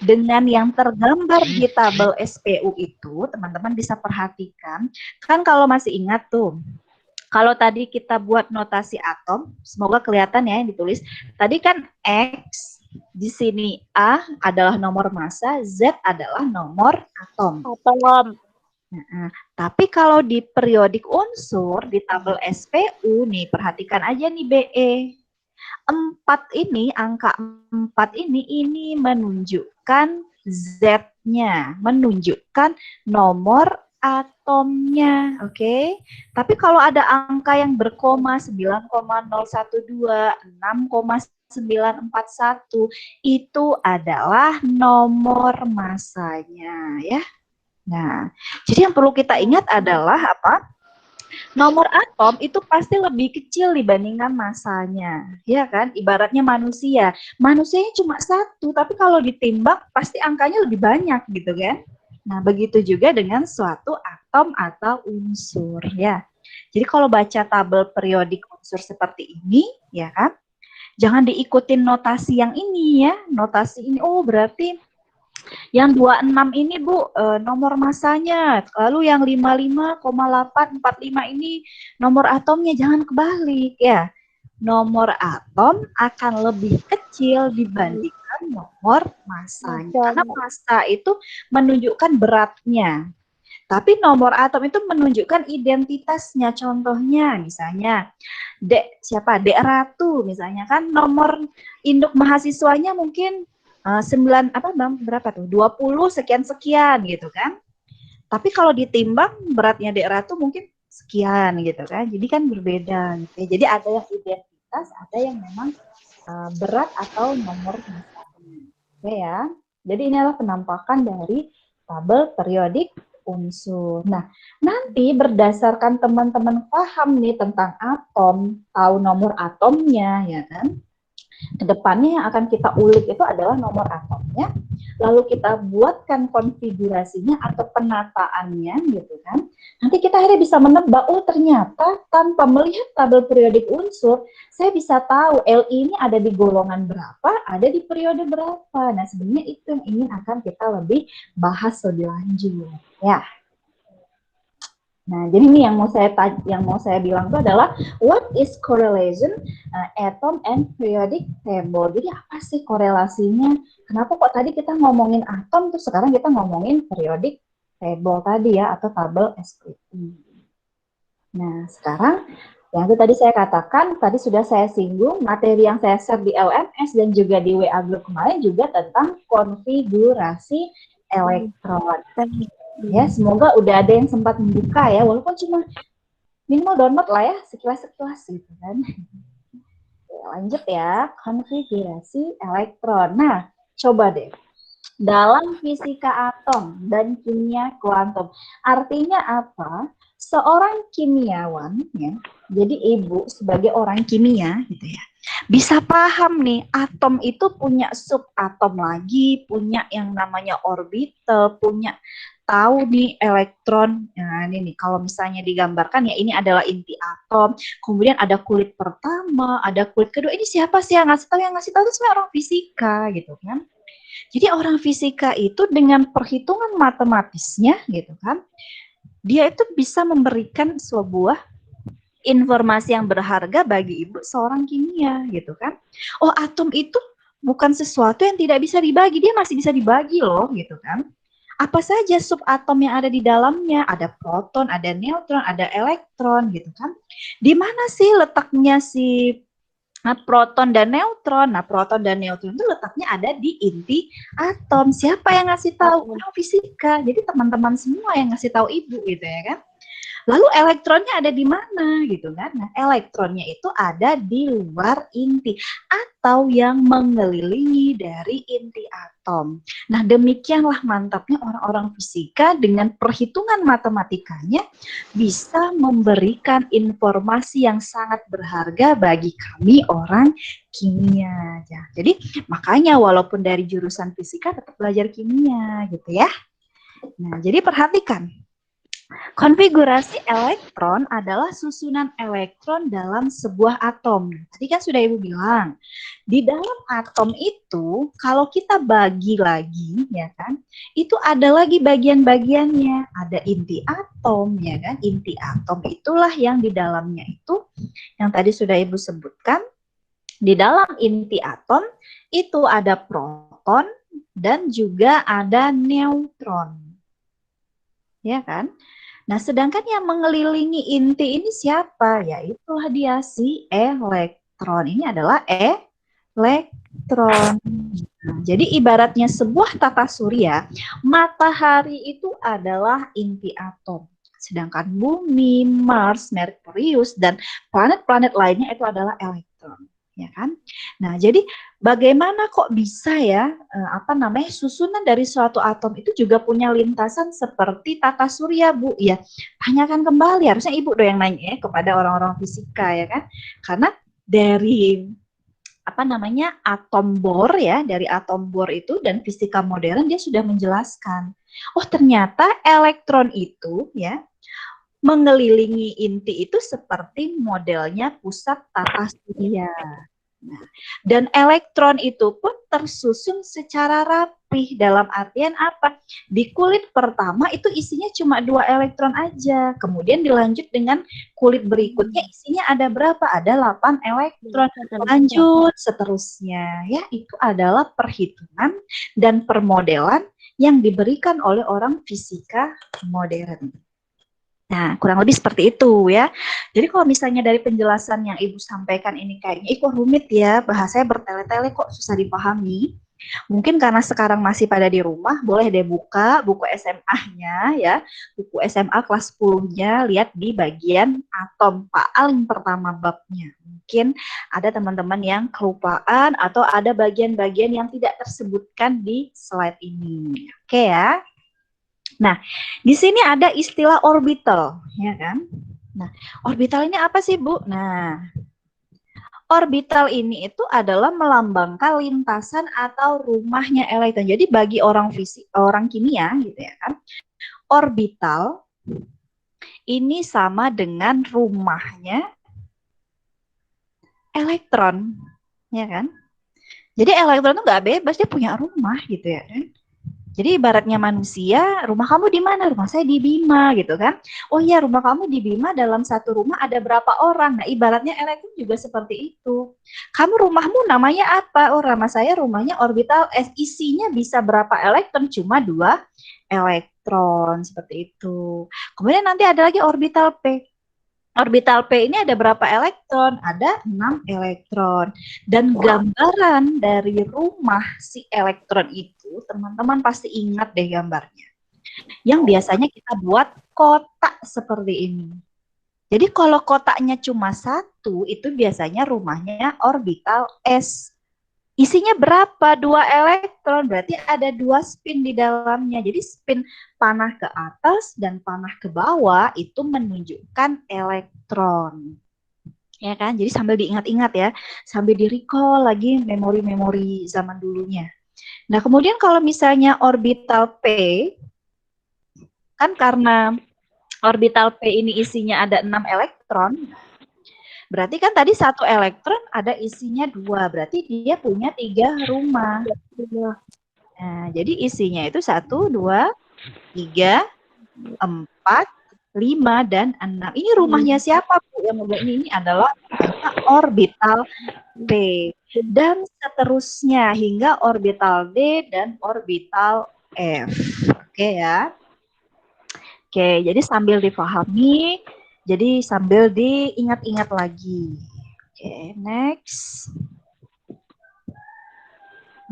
dengan yang tergambar di tabel SPU itu, teman-teman bisa perhatikan. Kan kalau masih ingat tuh, kalau tadi kita buat notasi atom, semoga kelihatan ya yang ditulis. Tadi kan X, di sini A adalah nomor massa, Z adalah nomor atom. Nah, tapi kalau di periodik unsur, di tabel SPU nih, perhatikan aja nih BE. 4 ini, angka 4 ini menunjukkan Z-nya, menunjukkan nomor atomnya, oke? Tapi kalau ada angka yang berkoma 9,012, 6,941 itu adalah nomor massanya ya. Nah, jadi yang perlu kita ingat adalah apa? Nomor atom itu pasti lebih kecil dibandingkan massanya, ya kan? Ibaratnya manusia, manusianya cuma satu, tapi kalau ditimbang pasti angkanya lebih banyak gitu kan? Nah, begitu juga dengan suatu atom atau unsur ya. Jadi kalau baca tabel periodik unsur seperti ini, ya kan? Jangan diikutin notasi yang ini ya, notasi ini, oh berarti yang 26 ini Bu, nomor massanya, lalu yang 55,845 ini nomor atomnya, jangan kebalik ya. Nomor atom akan lebih kecil dibandingkan nomor massanya. Karena massa itu menunjukkan beratnya. Tapi nomor atom itu menunjukkan identitasnya. Contohnya misalnya D Ratu misalnya kan nomor induk mahasiswanya mungkin 9 berapa tuh? 20 sekian gitu kan. Tapi kalau ditimbang beratnya Dek Ratu mungkin sekian gitu kan. Jadi kan berbeda gitu ya. Jadi ada yang identitas, ada yang memang berat atau nomor massanya. Oke ya. Jadi ini adalah penampakan dari tabel periodik unsur. Nah, nanti berdasarkan teman-teman paham nih tentang atom, tahu nomor atomnya ya kan. Kedepannya yang akan kita ulik itu adalah nomor atomnya, lalu kita buatkan konfigurasinya atau penataannya gitu kan. Nanti kita akhirnya bisa menebak, oh ternyata tanpa melihat tabel periodik unsur, saya bisa tahu Li ini ada di golongan berapa, ada di periode berapa. Nah sebenarnya itu yang ingin akan kita lebih bahas lebih lanjut ya. Nah, jadi ini yang mau saya bilang itu adalah what is correlation atom and periodic table. Jadi apa sih korelasinya? Kenapa kok tadi kita ngomongin atom terus sekarang kita ngomongin periodic table tadi ya atau tabel SPU. Nah, sekarang yang itu tadi saya katakan, tadi sudah saya singgung materi yang saya share di LMS dan juga di WA group kemarin juga tentang konfigurasi elektron. Ya, semoga udah ada yang sempat membuka ya, walaupun cuma minimal download lah ya, sekilas-sekilas gitu kan. Lanjut ya, konfigurasi elektron. Nah, coba deh. Dalam fisika atom dan kimia kuantum, artinya apa? Seorang kimiawan ya, jadi Ibu sebagai orang kimia gitu ya, bisa paham nih atom itu punya subatom lagi, punya yang namanya orbital, punya tahu nih elektron. Nah ini nih kalau misalnya digambarkan ya ini adalah inti atom, kemudian ada kulit pertama, ada kulit kedua. Ini siapa sih yang ngasih tahu? Yang ngasih tahu itu sebenarnya orang fisika gitu kan. Jadi orang fisika itu dengan perhitungan matematisnya gitu kan, dia itu bisa memberikan sebuah informasi yang berharga bagi Ibu seorang kimia gitu kan. Oh atom itu bukan sesuatu yang tidak bisa dibagi, dia masih bisa dibagi loh gitu kan. Apa saja subatom yang ada di dalamnya? Ada proton, ada neutron, ada elektron gitu kan. Di mana sih letaknya si proton dan neutron? Nah, proton dan neutron itu letaknya ada di inti atom. Siapa yang ngasih tahu? Orang fisika. Jadi teman-teman semua yang ngasih tahu Ibu gitu ya kan. Lalu elektronnya ada di mana gitu kan? Nah, elektronnya itu ada di luar inti atau yang mengelilingi dari inti atom. Nah, demikianlah mantapnya orang-orang fisika dengan perhitungan matematikanya bisa memberikan informasi yang sangat berharga bagi kami orang kimia. Ya, jadi makanya walaupun dari jurusan fisika tetap belajar kimia gitu ya. Nah, jadi perhatikan. Konfigurasi elektron adalah susunan elektron dalam sebuah atom. Tadi kan sudah Ibu bilang, di dalam atom itu kalau kita bagi lagi, ya kan, itu ada lagi bagian-bagiannya. Ada inti atom, ya kan. Inti atom itulah yang di dalamnya itu, yang tadi sudah Ibu sebutkan, di dalam inti atom itu ada proton dan juga ada neutron. Ya kan? Nah, sedangkan yang mengelilingi inti ini siapa? Yaitulah dia si elektron. Ini adalah elektron. Nah, jadi ibaratnya sebuah tata surya, matahari itu adalah inti atom. Sedangkan bumi, Mars, Merkurius, dan planet-planet lainnya itu adalah elektron. Ya kan? Nah, jadi bagaimana kok bisa ya, susunan dari suatu atom itu juga punya lintasan seperti tata surya, Bu? Ya, tanyakan kembali. Harusnya Ibu dong yang nanya ya kepada orang-orang fisika, ya kan? Karena dari atom bor ya, dari atom bor itu dan fisika modern dia sudah menjelaskan. Oh, ternyata elektron itu ya mengelilingi inti itu seperti modelnya pusat tata surya. Nah, dan elektron itu pun tersusun secara rapih. Dalam artian apa? Di kulit pertama itu isinya cuma 2 elektron aja. Kemudian dilanjut dengan kulit berikutnya isinya ada berapa? Ada 8 elektron. Lanjut seterusnya. Ya, itu adalah perhitungan dan permodelan yang diberikan oleh orang fisika modern. Nah, kurang lebih seperti itu ya. Jadi kalau misalnya dari penjelasan yang Ibu sampaikan ini kayaknya kok rumit ya, bahasanya bertele-tele kok susah dipahami. Mungkin karena sekarang masih pada di rumah, boleh deh buka buku SMA-nya ya, buku SMA kelas 10-nya, lihat di bagian atom paling pertama babnya. Mungkin ada teman-teman yang kelupaan atau ada bagian-bagian yang tidak tersebutkan di slide ini. Oke ya. Nah, di sini ada istilah orbital, ya kan? Nah, orbital ini apa sih, Bu? Nah, orbital ini itu adalah melambangkan lintasan atau rumahnya elektron. Jadi bagi orang kimia gitu ya kan, orbital ini sama dengan rumahnya elektron, ya kan? Jadi elektron itu nggak bebas, dia punya rumah gitu ya kan? Jadi ibaratnya manusia, rumah kamu di mana? Rumah saya di Bima gitu kan. Oh iya, rumah kamu di Bima, dalam satu rumah ada berapa orang? Nah, ibaratnya elektron juga seperti itu. Kamu rumahmu namanya apa? Oh, nama saya rumahnya orbital S. Isinya bisa berapa elektron? Cuma 2 elektron, seperti itu. Kemudian nanti ada lagi orbital P. Orbital P ini ada berapa elektron? Ada 6 elektron. Dan gambaran dari rumah si elektron itu, teman-teman pasti ingat deh gambarnya. Yang biasanya kita buat kotak seperti ini. Jadi kalau kotaknya cuma 1, itu biasanya rumahnya orbital S. Isinya berapa? 2 elektron, berarti ada 2 spin di dalamnya. Jadi spin panah ke atas dan panah ke bawah itu menunjukkan elektron. Ya kan? Jadi sambil diingat-ingat ya, sambil di-recall lagi memori-memori zaman dulunya. Nah, kemudian kalau misalnya orbital P, kan karena orbital P ini isinya ada 6 elektron, berarti kan tadi 1 elektron ada isinya 2, berarti dia punya 3 rumah. Nah, jadi isinya itu 1, 2, 3, 4, 5, dan 6. Ini rumahnya siapa, Bu? Yang ini adalah orbital P. Dan seterusnya hingga orbital D dan orbital F. Oke ya. Oke, jadi sambil dipahami, jadi sambil diingat-ingat lagi. Oke, next.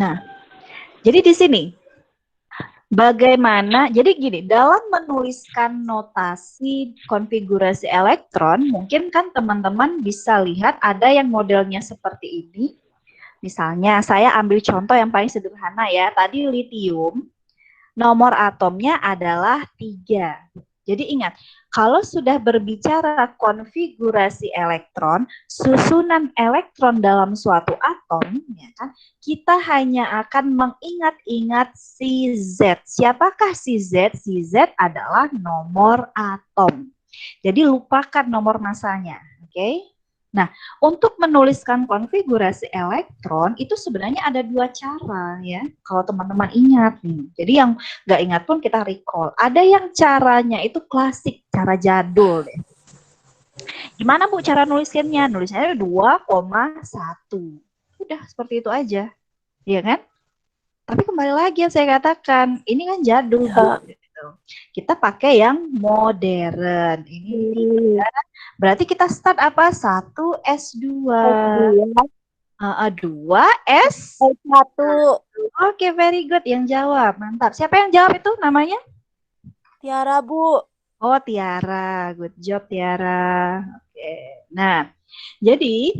Nah, jadi di sini bagaimana? Jadi gini, dalam menuliskan notasi konfigurasi elektron, mungkin kan teman-teman bisa lihat ada yang modelnya seperti ini. Misalnya, saya ambil contoh yang paling sederhana ya. Tadi litium, nomor atomnya adalah 3. Jadi ingat, kalau sudah berbicara konfigurasi elektron, susunan elektron dalam suatu atom, ya kan, kita hanya akan mengingat-ingat si Z. Siapakah si Z? Si Z adalah nomor atom. Jadi lupakan nomor masanya, oke? Nah, untuk menuliskan konfigurasi elektron itu sebenarnya ada 2 cara ya. Kalau teman-teman ingat nih. Jadi yang nggak ingat pun kita recall. Ada yang caranya itu klasik, cara jadul deh. Gimana Bu cara nuliskannya? Nulisnya 2,1. Udah seperti itu aja. Iya kan? Tapi kembali lagi yang saya katakan, ini kan jadul Bu. Gitu. Kita pakai yang modern. Ini 3. Berarti kita start apa? 1 S2. 2 S1. Oke, very good. Yang jawab. Mantap. Siapa yang jawab itu namanya? Tiara, Bu. Oh, Tiara. Good job, Tiara. Oke. Nah, jadi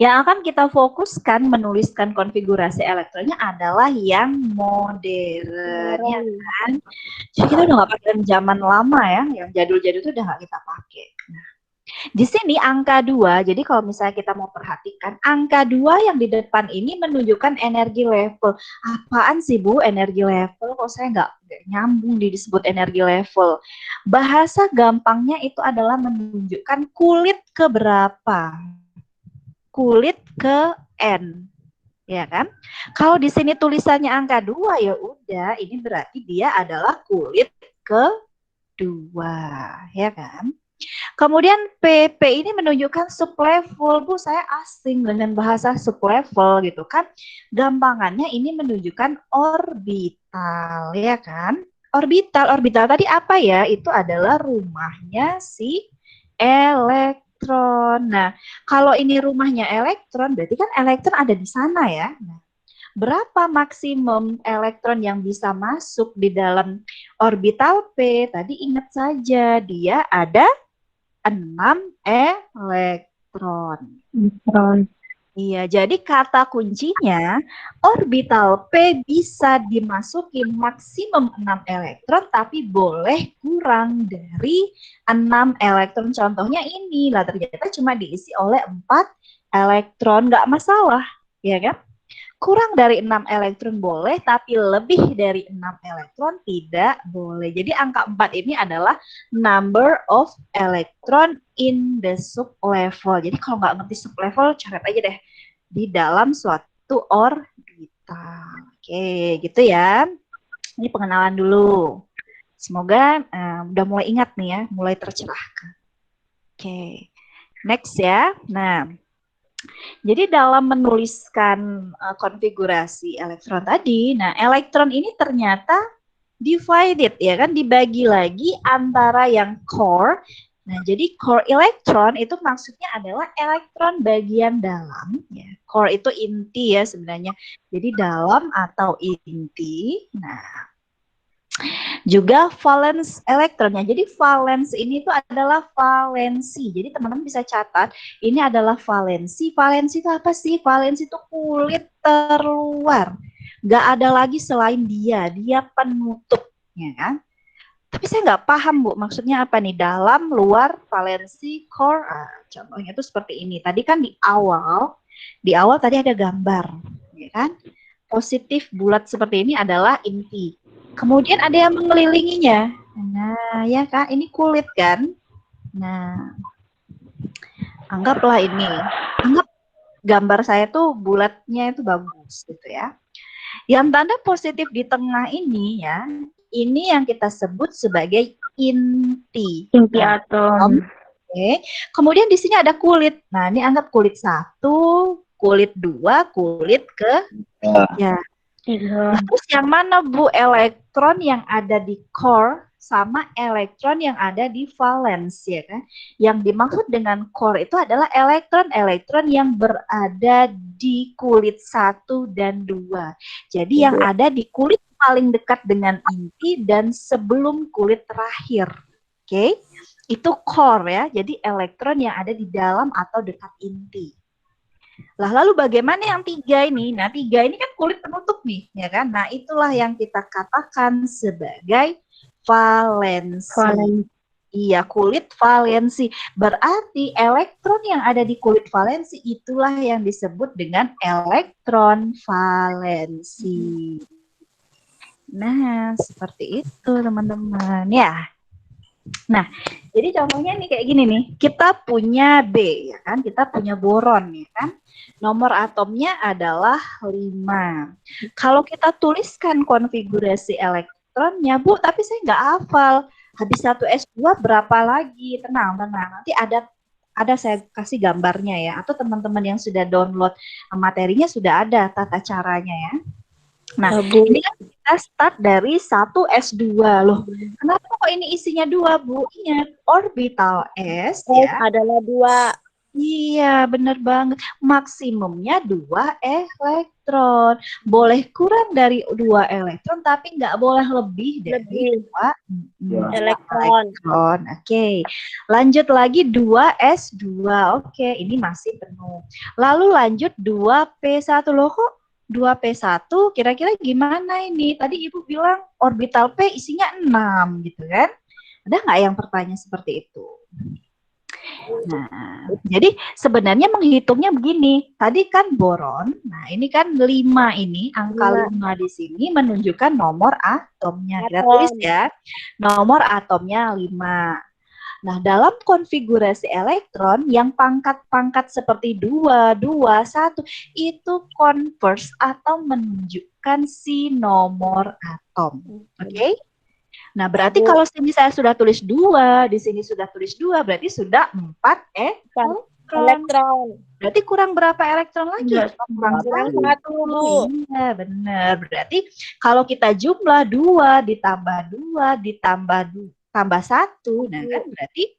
yang akan kita fokuskan menuliskan konfigurasi elektronnya adalah yang modern, ya kan? Jadi kita udah nggak pakai yang zaman lama ya, yang jadul-jadul itu udah nggak kita pakai. Nah, di sini angka 2, jadi kalau misalnya kita mau perhatikan, angka 2 yang di depan ini menunjukkan energi level. Apaan sih Bu energi level? Kok saya nggak nyambung disebut energi level? Bahasa gampangnya itu adalah menunjukkan kulit keberapa. Kulit ke N, ya kan? Kalau di sini tulisannya angka 2 ya udah, ini berarti dia adalah kulit ke-2, ya kan? Kemudian PP ini menunjukkan sublevel. Bu, saya asing dengan bahasa sublevel gitu kan. Gampangannya ini menunjukkan orbital, ya kan? Orbital tadi apa ya? Itu adalah rumahnya si elektron. Nah, kalau ini rumahnya elektron, berarti kan elektron ada di sana ya. Nah, berapa maksimum elektron yang bisa masuk di dalam orbital P? Tadi ingat saja, dia ada 6 elektron. Iya, jadi kata kuncinya orbital P bisa dimasuki maksimum 6 elektron, tapi boleh kurang dari 6 elektron. Contohnya ini, lah ternyata cuma diisi oleh 4 elektron, nggak masalah, ya kan? Kurang dari 6 elektron boleh, tapi lebih dari 6 elektron tidak boleh. Jadi angka 4 ini adalah number of electron in the sublevel. Jadi kalau nggak ngerti sublevel, coret aja deh di dalam suatu orbital. Oke, gitu ya. Ini pengenalan dulu. Semoga udah mulai ingat nih ya, mulai tercerahkan. Oke, next ya. Nah, jadi dalam menuliskan konfigurasi elektron tadi, nah elektron ini ternyata divided ya kan, dibagi lagi antara yang core. Nah, jadi core elektron itu maksudnya adalah elektron bagian dalam ya. Core itu inti ya sebenarnya. Jadi dalam atau inti. Nah, juga valence elektronnya. Jadi valence ini itu adalah valensi. Jadi teman-teman bisa catat, ini adalah valensi. Valensi itu apa sih? Valensi itu kulit terluar. Gak ada lagi selain dia penutup, ya kan? Tapi saya nggak paham Bu, maksudnya apa nih? Dalam, luar, valensi, core. Contohnya itu seperti ini. Tadi kan di awal tadi ada gambar, ya kan? Positif bulat seperti ini adalah inti. Kemudian ada yang mengelilinginya. Nah, ya Kak, ini kulit kan? Nah, anggaplah ini. Anggap gambar saya tuh bulatnya itu bagus gitu ya. Yang tanda positif di tengah ini ya, ini yang kita sebut sebagai inti. Inti atom. Oke. Kemudian di sini ada kulit. Nah, ini anggap kulit 1, kulit 2, kulit ke-3. Terus yang mana Bu elektron yang ada di core sama elektron yang ada di valence ya kan? Yang dimaksud dengan core itu adalah elektron-elektron yang berada di kulit 1 dan 2. Jadi yang ada di kulit paling dekat dengan inti dan sebelum kulit terakhir. Oke? Itu core ya. Jadi elektron yang ada di dalam atau dekat inti. Lah lalu bagaimana yang 3 ini? Nah 3 ini kan kulit penutup nih, ya kan? Nah itulah yang kita katakan sebagai valensi. Iya, kulit valensi. Berarti elektron yang ada di kulit valensi itulah yang disebut dengan elektron valensi. Nah, seperti itu teman-teman ya. Nah, jadi contohnya nih kayak gini nih. Kita punya B ya kan, kita punya boron ya kan. Nomor atomnya adalah 5. Kalau kita tuliskan konfigurasi elektronnya, Bu, tapi saya nggak hafal. Habis 1s2 berapa lagi? Tenang. Nanti ada saya kasih gambarnya ya, atau teman-teman yang sudah download materinya sudah ada tata caranya ya. Nah, ini kan kita start dari 1s2 loh. Kenapa kok ini isinya 2, Bu? Ingat, orbital S ya. Adalah 2. Iya, benar banget. Maksimumnya 2 elektron. Boleh kurang dari 2 elektron, tapi nggak boleh lebih dari 2 elektron. Oke. Lanjut lagi 2s2. Oke, ini masih penuh. Lalu lanjut 2p1. Loh kok 2p1 kira-kira gimana ini? Tadi Ibu bilang orbital P isinya 6 gitu kan? Ada nggak yang bertanya seperti itu? Nah, jadi sebenarnya menghitungnya begini. Tadi kan boron, nah ini kan 5 ini, angka 5 di sini menunjukkan nomor atomnya. Kita tulis ya, nomor atomnya 5. Nah, dalam konfigurasi elektron yang pangkat-pangkat seperti 2, 2, 1 itu converse atau menunjukkan si nomor atom. Oke? Nah, berarti kalau sini saya sudah tulis 2, di sini sudah tulis 2, berarti sudah 4 elektron. Berarti kurang berapa elektron lagi? Kurang 1. Iya, benar. Berarti kalau kita jumlah 2 ditambah 2 ditambah 1, nah kan berarti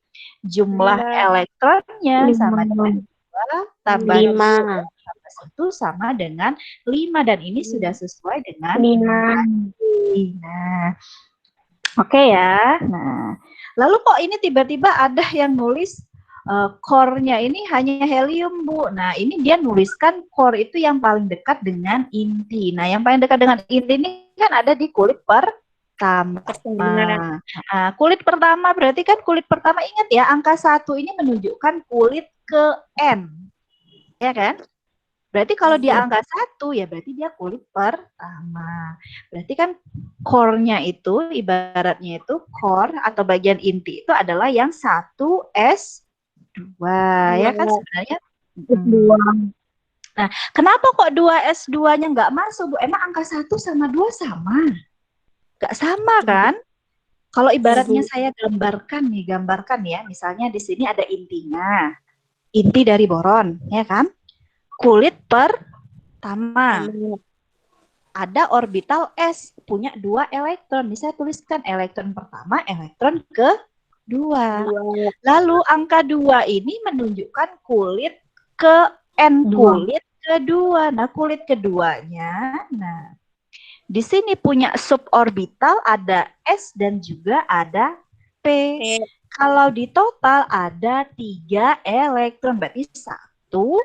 jumlah elektronnya sama dengan 2 tambah 5 tambah 1 sama dengan 5, dan ini sudah sesuai dengan 5. Nah, oke ya. Nah, lalu kok ini tiba-tiba ada yang nulis core-nya ini hanya helium, Bu. Nah, ini dia nuliskan core itu yang paling dekat dengan inti. Nah, yang paling dekat dengan inti ini kan ada di kulit pertama. Nah, kulit pertama berarti kan kulit pertama, ingat ya, angka 1 ini menunjukkan kulit ke N. Ya kan? Berarti kalau dia angka 1 ya berarti dia kulit pertama. Berarti kan core-nya itu ibaratnya itu core atau bagian inti itu adalah yang 1s2 ya kan sebenarnya. Nah, kenapa kok 2s2-nya nggak masuk, Bu? Emang angka 1 sama 2 sama? Nggak sama kan? Kalau ibaratnya saya gambarkan ya, misalnya di sini ada intinya. Inti dari boron, ya kan? Kulit pertama. Ada orbital S, punya 2 elektron. Bisa tuliskan elektron pertama, elektron kedua. Lalu angka 2 ini menunjukkan kulit ke N, kulit kedua. Nah, kulit keduanya, nah, di sini punya suborbital ada S dan juga ada P. Kalau di total ada 3 elektron, berarti 1,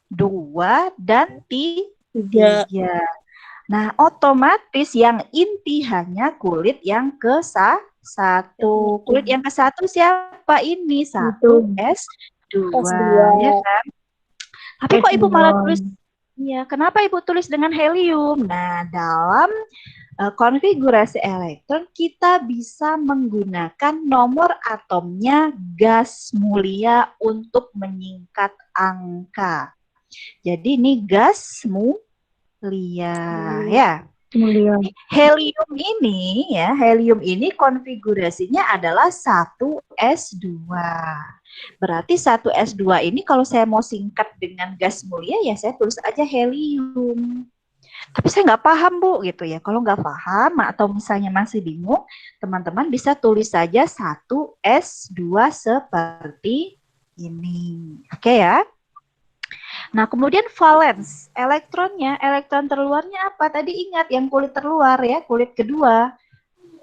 2, dan 3. Nah, otomatis yang inti hanya kulit yang ke-1. Kulit yang ke-1 siapa ini? 1s2. Ya kan? Tapi kok Ibu malah tulis, ya, kenapa Ibu tulis dengan helium? Nah, dalam konfigurasi elektron kita bisa menggunakan nomor atomnya gas mulia untuk menyingkat angka. Jadi ini gas mulia ya. Helium ini konfigurasinya adalah 1s2. Berarti 1s2 ini kalau saya mau singkat dengan gas mulia ya saya tulis aja helium. Tapi saya nggak paham, Bu, gitu ya. Kalau nggak paham atau misalnya masih bingung, teman-teman bisa tulis saja 1s2 seperti ini. Oke ya. Nah, kemudian valens, elektronnya, elektron terluarnya apa? Tadi ingat yang kulit terluar ya, kulit kedua.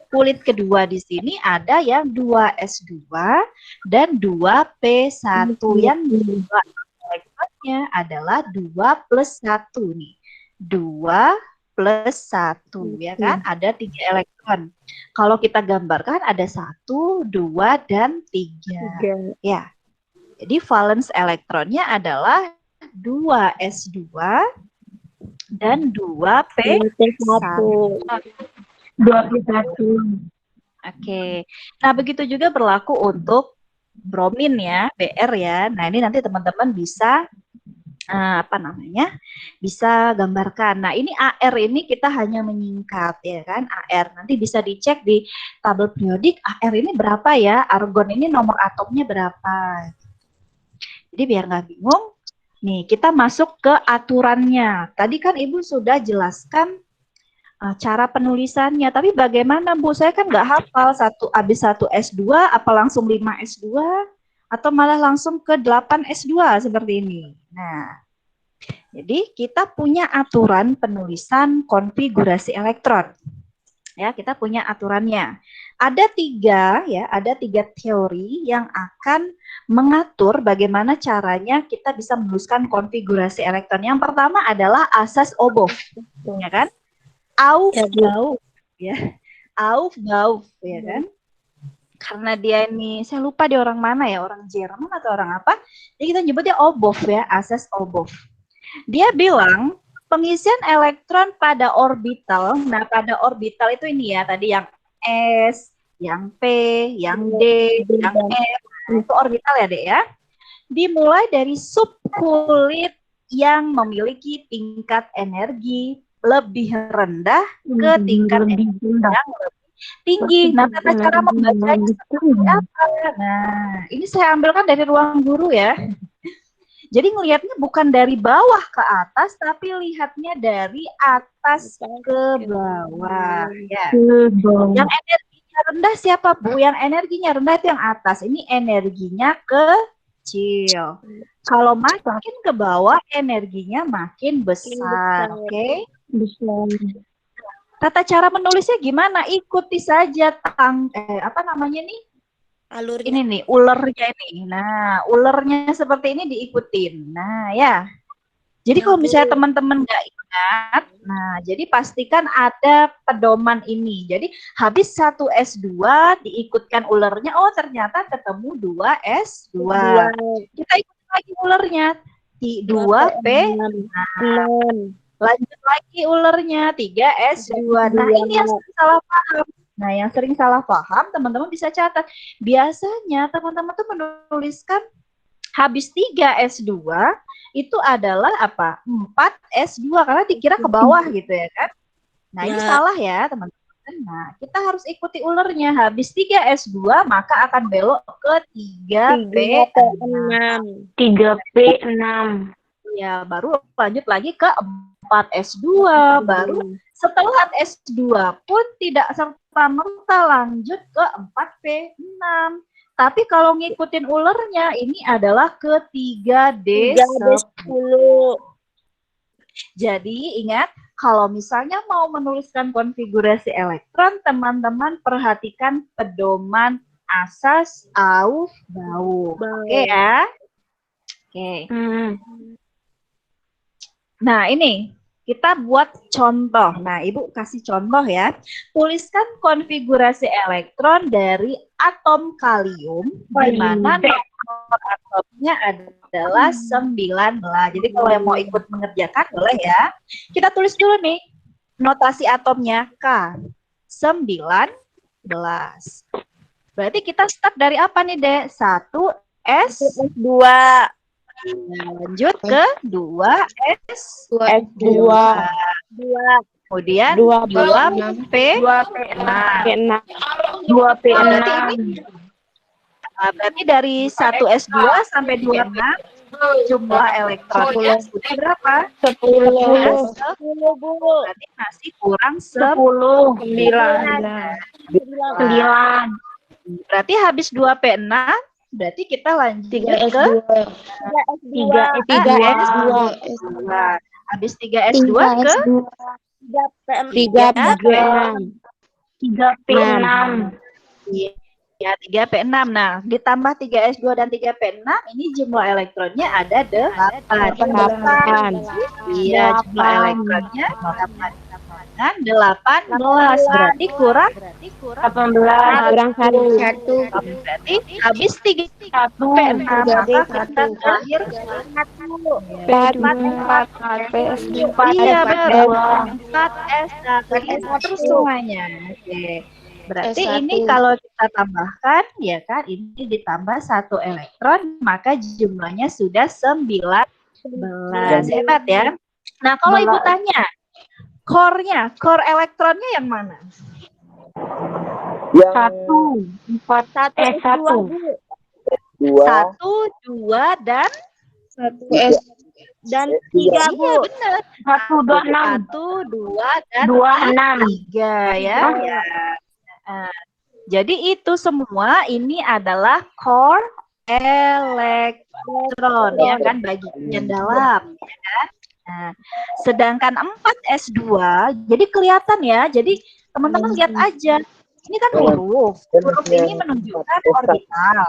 Kulit kedua di sini ada yang 2s2 dan 2p1. Yang dua elektronnya adalah 2 plus 1 nih. 2 plus 1, ya kan? Ada 3 elektron. Kalau kita gambarkan ada 1, 2, dan 3. Ya. Jadi valence elektronnya adalah 2s2 dan 2p1. 2p1. Oke. Nah, begitu juga berlaku untuk bromin ya, Br ya. Nah, ini nanti teman-teman bisa bisa gambarkan. Nah, ini AR ini kita hanya menyingkat ya kan, AR. Nanti bisa dicek di tabel periodik AR ini berapa ya, argon ini nomor atomnya berapa. Jadi biar nggak bingung, nih kita masuk ke aturannya. Tadi kan Ibu sudah jelaskan cara penulisannya, tapi bagaimana Bu? Saya kan nggak hafal habis 1 S2, apa langsung 5 S2, atau malah langsung ke 8 S2 seperti ini. Nah, jadi kita punya aturan penulisan konfigurasi elektron. Ya, kita punya aturannya. Ada 3 teori yang akan mengatur bagaimana caranya kita bisa menuliskan konfigurasi elektron. Yang pertama adalah asas Oboff, ya kan? Aufbau, ya, Aufbau, ya kan? Karena dia ini, saya lupa dia orang mana ya, orang Jerman atau orang apa? Jadi kita nyebutnya Oboff ya, asas Oboff. Dia bilang pengisian elektron pada orbital. Nah, pada orbital itu ini ya, tadi yang S, yang P, yang D, yang F, itu orbital ya, Dek ya. Dimulai dari subkulit yang memiliki tingkat energi lebih rendah ke tingkat energi yang lebih tinggi. Nah, tata cara membacanya seperti apa? Nah, ini saya ambilkan dari ruang guru ya. Jadi ngelihatnya bukan dari bawah ke atas, tapi lihatnya dari atas ke bawah. Ya. Yang energinya rendah siapa, Bu? Yang energinya rendah itu yang atas. Ini energinya kecil. Kalau makin ke bawah, energinya makin besar. Oke? Besar. Tata cara menulisnya gimana? Ikuti saja Alurnya. ini nih, ulernya ini. Nah, ulernya seperti ini diikutin. Nah, ya. Jadi kalau misalnya teman-teman nggak ingat, nah, jadi pastikan ada pedoman ini. Jadi habis 1 S2 diikutkan ulernya, oh ternyata ketemu 2 S2. Kita ikutin lagi ulernya. 2P6. Lanjut lagi ulernya 3S2. Nah, ini yang sering salah paham. Nah, yang sering salah paham, teman-teman bisa catat. Biasanya teman-teman tuh menuliskan habis 3S2 itu adalah apa? 4S2 karena dikira ke bawah gitu ya kan. Nah, ini salah ya, teman-teman. Nah, kita harus ikuti ulernya. Habis 3S2 maka akan belok ke 3P6. 3P6. Ya, baru lanjut lagi ke 4S2. Baru setelah S2 pun tidak serta-merta lanjut ke 4P6. Tapi kalau ngikutin ulernya, ini adalah ke 3D10. Jadi ingat, kalau misalnya mau menuliskan konfigurasi elektron, teman-teman perhatikan pedoman asas Aufbau. Oke ya? Oke. Nah, ini kita buat contoh. Nah, Ibu kasih contoh ya. Tuliskan konfigurasi elektron dari atom kalium, di mana nomor atomnya adalah 19. Jadi kalau yang mau ikut mengerjakan boleh ya. Kita tulis dulu nih, notasi atomnya K, 19. Berarti kita start dari apa nih, Dek? 1S2. Lanjut ke 2S2. Kemudian 2P6. 2P6. Berarti dari 1S2 sampai 26 jumlah elektronnya sudah berapa? 10. Berarti masih kurang 10. 9. Berarti habis 2P6, berarti kita lanjut ke 3S2. Habis 3S2 ke 3P6. 3P6. Ya, 3P6. Nah, ditambah 3S2 dan 3P6, ini jumlah elektronnya ada 8. Iya, jumlah elektronnya 8. dengan 18. Berarti kurang 18. Kurang 1. berarti habis 3 1. P6 maka kita terakhir P4 iya baru S2. 4 S1 terus semuanya. Oke. Berarti S1. ini kalau kita tambahkan ya kan ini ditambah 1 elektron maka jumlahnya sudah 19. Hebat ya. Nah, kalau Ibu tanya core elektronnya yang mana? Yang 1. 4. S1. 2 1, 2 dan 1 S dan 3 iya Bu. benar. 1, 2, 6. 1, 2 dan 2, 6. 3 ya. Jadi itu semua ini adalah core elektron ya kan bagian dalam ya kan. Nah, sedangkan 4 S2 jadi kelihatan ya. Jadi teman-teman lihat aja. Ini kan huruf. Huruf ini menunjukkan orbital.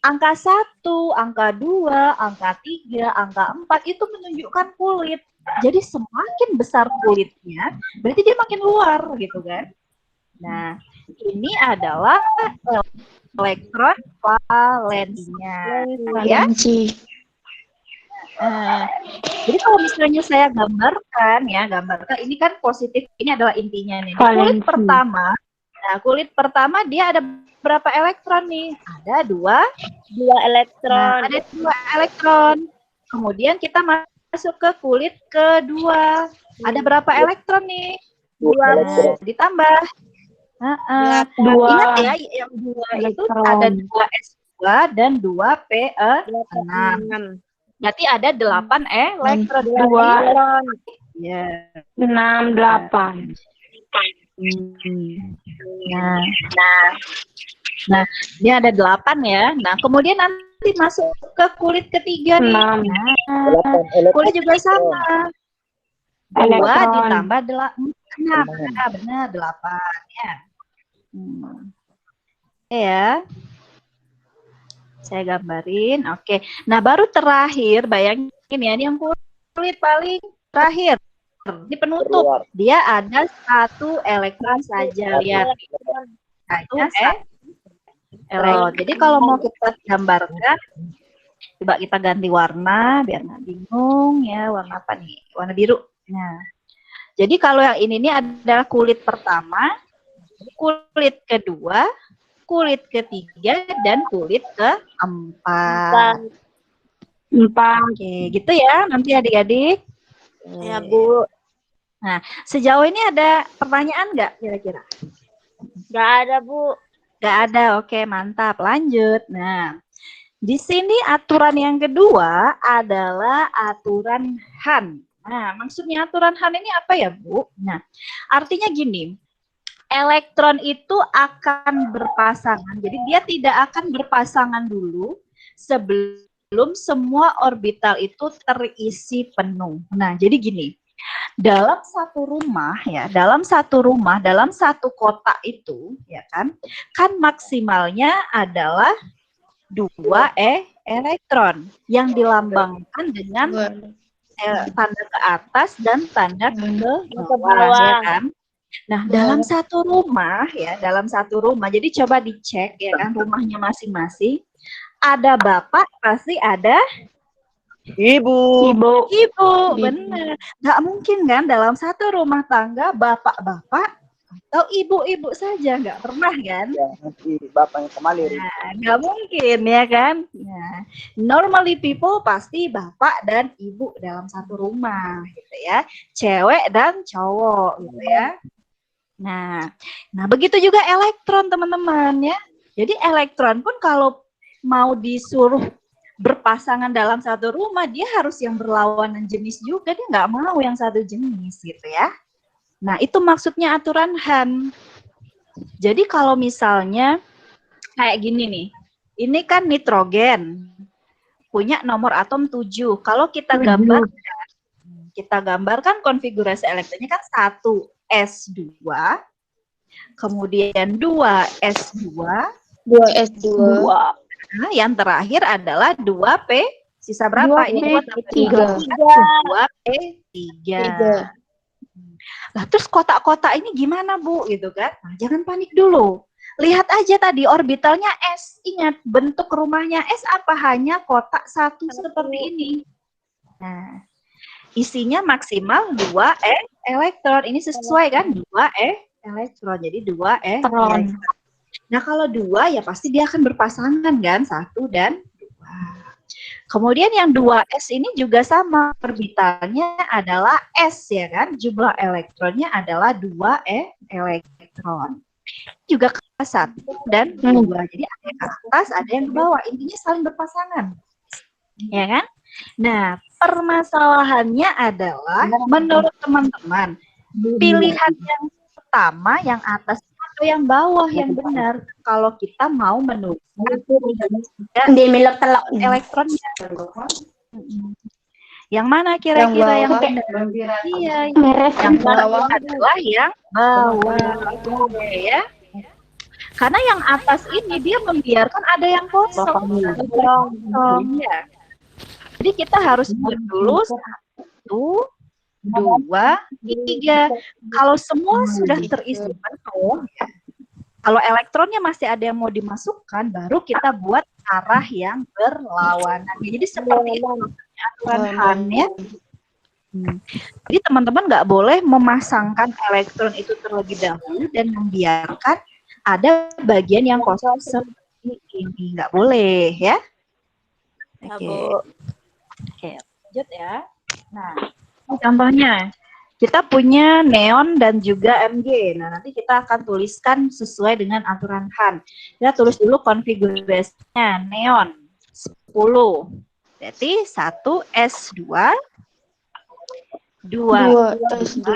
Angka 1, angka 2, angka 3, angka 4 itu menunjukkan kulit. Jadi semakin besar kulitnya, berarti dia makin luar gitu kan. Nah, ini adalah elektron valensinya ya. Jadi kalau misalnya saya gambarkan ini kan positif, ini adalah intinya nih. Kulit pertama, kulit pertama dia ada berapa elektron nih? Ada 2 elektron. Ada 2 elektron. Kemudian kita masuk ke kulit kedua. Ada berapa elektron nih? 2 ditambah. Ingat ya, yang 2 itu ada 2 S2 dan 2 Pe6. Berarti ada 8 elektron. 2, Ya. 6, 8. Nah, ini ada 8 ya. Nah, kemudian nanti masuk ke kulit ketiga nih. 6. Nah, kulit juga sama. 2 Elektron. ditambah 6. Nah, benar 8 ya. Ya. Saya gambarin. Oke. Nah, baru terakhir bayangin ya, ini yang kulit paling terakhir. Di penutup dia ada 1 elektron saja, lihat. Hanya elektron. Jadi kalau mau kita gambarkan, coba kita ganti warna biar nggak bingung ya. Warna apa nih? Warna biru. Nah, jadi kalau yang ini adalah kulit pertama, kulit kedua, kulit ketiga, dan kulit keempat. 4. Oke, gitu ya nanti adik-adik. Ya Bu. Nah, sejauh ini ada pertanyaan nggak kira-kira? Nggak ada Bu. Nggak ada, oke mantap. Lanjut. Nah, di sini aturan yang kedua adalah aturan Han. Nah, maksudnya aturan Han ini apa ya Bu? Nah, artinya gini, elektron itu akan berpasangan. Jadi dia tidak akan berpasangan dulu sebelum semua orbital itu terisi penuh. Nah, jadi gini. Dalam satu rumah, dalam satu kotak itu, ya kan maksimalnya adalah 2 elektron yang dilambangkan dengan tanda ke atas dan tanda ke bawah, ya kan. Nah, dalam satu rumah, jadi coba dicek ya kan rumahnya masing-masing. Ada bapak, pasti ada Ibu, benar. Nggak mungkin kan dalam satu rumah tangga bapak-bapak atau ibu-ibu saja, nggak pernah kan? ya, nanti bapaknya kemalir. Nah, nggak mungkin ya kan? Nah, normally people pasti bapak dan ibu dalam satu rumah, gitu ya. Cewek dan cowok, gitu ya. Nah, begitu juga elektron teman-teman ya. Jadi elektron pun kalau mau disuruh berpasangan dalam satu rumah, dia harus yang berlawanan jenis juga, dia nggak mau yang satu jenis gitu ya. Nah, itu maksudnya aturan Han. Jadi kalau misalnya kayak gini nih, ini kan nitrogen, punya nomor atom 7. Kalau kita gambarkan konfigurasi elektronnya kan 1 S2, kemudian 2 S2, 2 S2. Nah, yang terakhir adalah 2P, sisa berapa? Ini 2P3. 2P3. Lah terus kotak-kotak ini gimana Bu gitu kan? Nah, jangan panik dulu. Lihat aja tadi orbitalnya S. Ingat bentuk rumahnya S apa? Hanya kotak satu seperti ini. Nah, isinya maksimal 2 elektron. Ini sesuai kan? 2 elektron. Jadi 2 elektron. Nah, kalau 2 ya pasti dia akan berpasangan kan? 1 dan 2. Kemudian yang 2S ini juga sama, orbitalnya adalah S ya kan, jumlah elektronnya adalah 2 elektron. Juga ke 1 dan 2, jadi ada yang ke atas, ada yang ke bawah, intinya saling berpasangan. Ya kan? Nah, permasalahannya adalah menurut teman-teman, pilihan yang pertama, yang atas atau yang bawah yang benar kalau kita mau menuliskan elektronnya. Yang mana kira-kira yang benar? Iya, yang bawah adalah yang bawah, ya. Karena yang atas ini dia membiarkan ada yang kosong. Ya. Jadi kita harus buat dulu 1, 2, 3. Kalau semua sudah terisi penuh, kalau elektronnya masih ada yang mau dimasukkan, baru kita buat arah yang berlawanan. Jadi seperti itu aturan Han ya. Jadi teman-teman nggak boleh memasangkan elektron itu terlebih dahulu dan membiarkan ada bagian yang kosong seperti ini. Nggak boleh ya. Oke, lanjut ya. Nah, contohnya, kita punya neon dan juga Mg. Nah, nanti kita akan tuliskan sesuai dengan aturan Han. Kita tulis dulu konfigurasinya. Neon 10. Berarti 1 S2, 2 S2,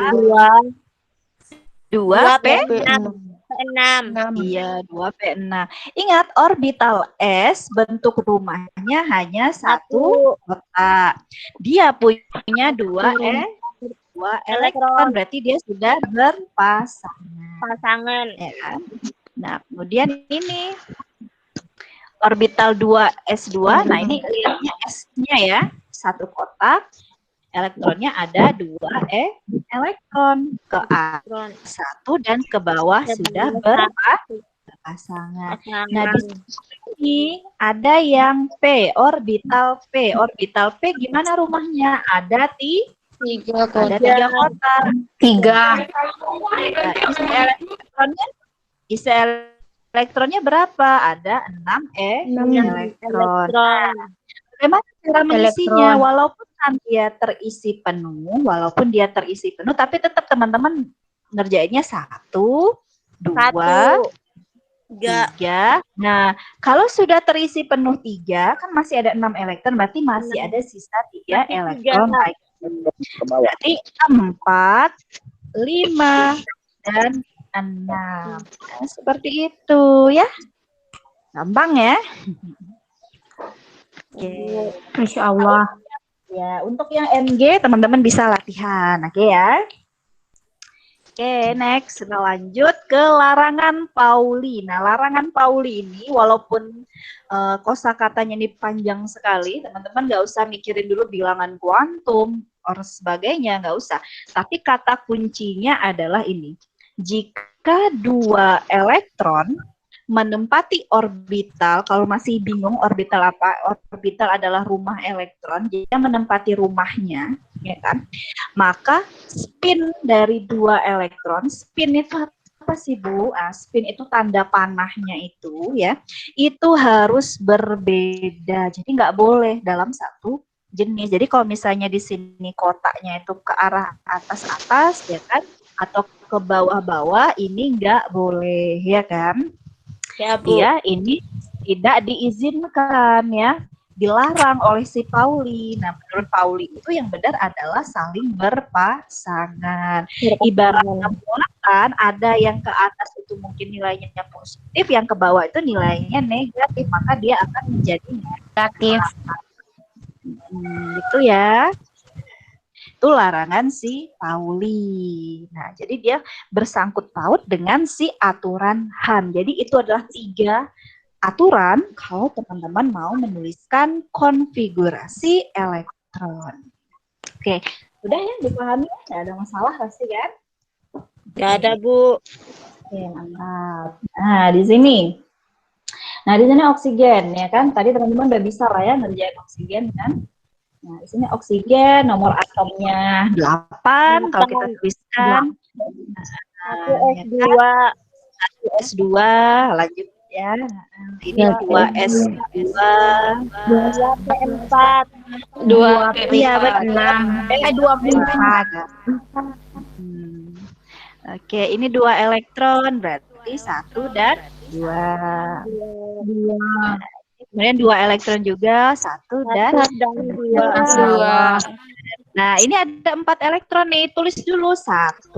2 P6. Iya, 2 P6. Ingat, orbital S bentuk rumahnya hanya 1 kotak. Dia punya 2 elektron, berarti dia sudah berpasangan. Ya kan? Nah, kemudian ini orbital 2S2. Nah, ini lihatnya S-nya ya, 1 kotak. Elektronnya ada 2 elektron ke atas 1 dan ke bawah sudah berpasangan. Nah, di sini ada yang P, orbital P. Orbital P gimana rumahnya? Ada 3 kotak. 3. Isi elektronnya berapa? Ada 6 elektron. Bagaimana cara mengisinya? Walaupun dia terisi penuh, tapi tetap teman-teman ngerjainnya 1, 2, 3. Nah, kalau sudah terisi penuh 3, kan masih ada 6 elektron, berarti masih ada sisa 3 elektron lagi. Berarti 4, 5, dan 6. Nah, seperti itu ya. Gampang ya. Oke. Masya Allah. Ya, untuk yang MG teman-teman bisa latihan, oke ya. Oke, next kita lanjut ke larangan Pauli. Nah, larangan Pauli ini walaupun kosakatanya ini panjang sekali, teman-teman nggak usah mikirin dulu bilangan kuantum or sebagainya, nggak usah. Tapi kata kuncinya adalah ini. Jika 2 elektron menempati orbital, kalau masih bingung orbital apa, orbital adalah rumah elektron, dia menempati rumahnya, ya kan? Maka spin dari 2 elektron, spin itu apa sih Bu? Spin itu tanda panahnya itu ya, itu harus berbeda, jadi nggak boleh dalam satu jenis. Jadi kalau misalnya di sini kotaknya itu ke arah atas-atas, ya kan? Atau ke bawah-bawah, ini nggak boleh, ya kan? Ya, Bu. Ya, ini tidak diizinkan ya, dilarang oleh si Pauli. Nah, menurut Pauli itu yang benar adalah saling berpasangan. Ibaratnya kan ada yang ke atas itu mungkin nilainya positif, yang ke bawah itu nilainya negatif, maka dia akan menjadi negatif. Gitu ya. Itu larangan si Pauli. Nah, jadi dia bersangkut paut dengan si aturan Han. Jadi itu adalah 3 aturan kalau teman-teman mau menuliskan konfigurasi elektron. Oke, Udah ya, dipahami? Nggak ada masalah pasti kan? Nggak ada, Bu. Oke, mantap. Nah, di sini. Nah, di sini oksigen ya kan? Tadi teman-teman udah bisa lah ya ngerjain oksigen kan? Nah, di sini oksigen nomor atomnya 8 kalau kita tuliskan. Satu Ya S2. kan? 1 S2 lanjut ya. Ini 2 S2. 2 P4. 2 Iya, benar. 24. Oke, ini 2 elektron berarti 1 dan 2. Kemudian 2 elektron juga 1 dan 2. Nah, ini ada 4 elektron nih. Tulis dulu 1,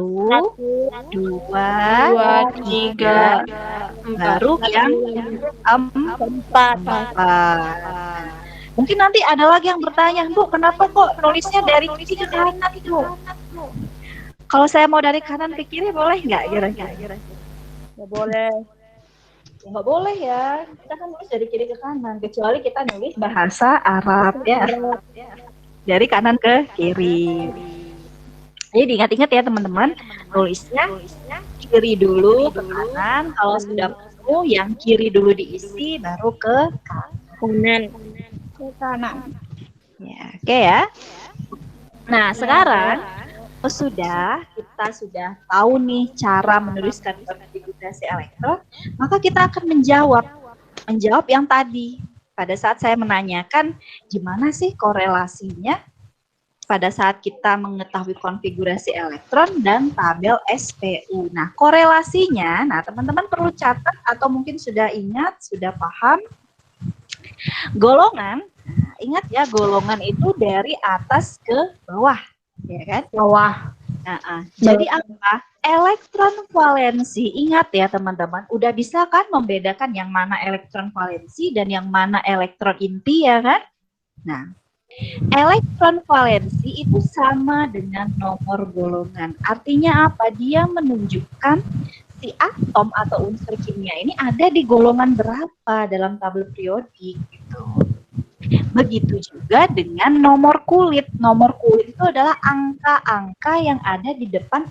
2, 3, 4. baru yang 4. Mungkin nanti ada lagi yang bertanya, Bu, kenapa kok nulisnya dari kiri ke kanan itu? Kalau saya mau dari kanan ke kiri boleh nggak kira-kira? Nggak boleh. Ya, nggak boleh ya. Kita kan nulis dari kiri ke kanan, kecuali kita nulis bahasa Arab ya. Dari kanan ke kiri. Jadi diingat-ingat ya teman-teman, nulisnya kiri dulu ke kanan. Kalau sudah penuh, yang kiri dulu diisi, baru ke Kanan. ya, oke ya. Nah sekarang kita sudah tahu nih cara menuliskan konfigurasi elektron, maka kita akan menjawab yang tadi. Pada saat saya menanyakan gimana sih korelasinya pada saat kita mengetahui konfigurasi elektron dan tabel SPU. Nah, korelasinya, teman-teman perlu catat atau mungkin sudah ingat, sudah paham. Golongan, ingat ya, golongan itu dari atas ke bawah, ya kan? Bawah. Jadi apa? Elektron valensi, ingat ya teman-teman, udah bisa kan membedakan yang mana elektron valensi dan yang mana elektron inti ya kan? Nah, elektron valensi itu sama dengan nomor golongan. Artinya apa? Dia menunjukkan si atom atau unsur kimia ini ada di golongan berapa dalam tabel periodik gitu. Begitu juga dengan nomor kulit. Nomor kulit itu adalah angka-angka yang ada di depan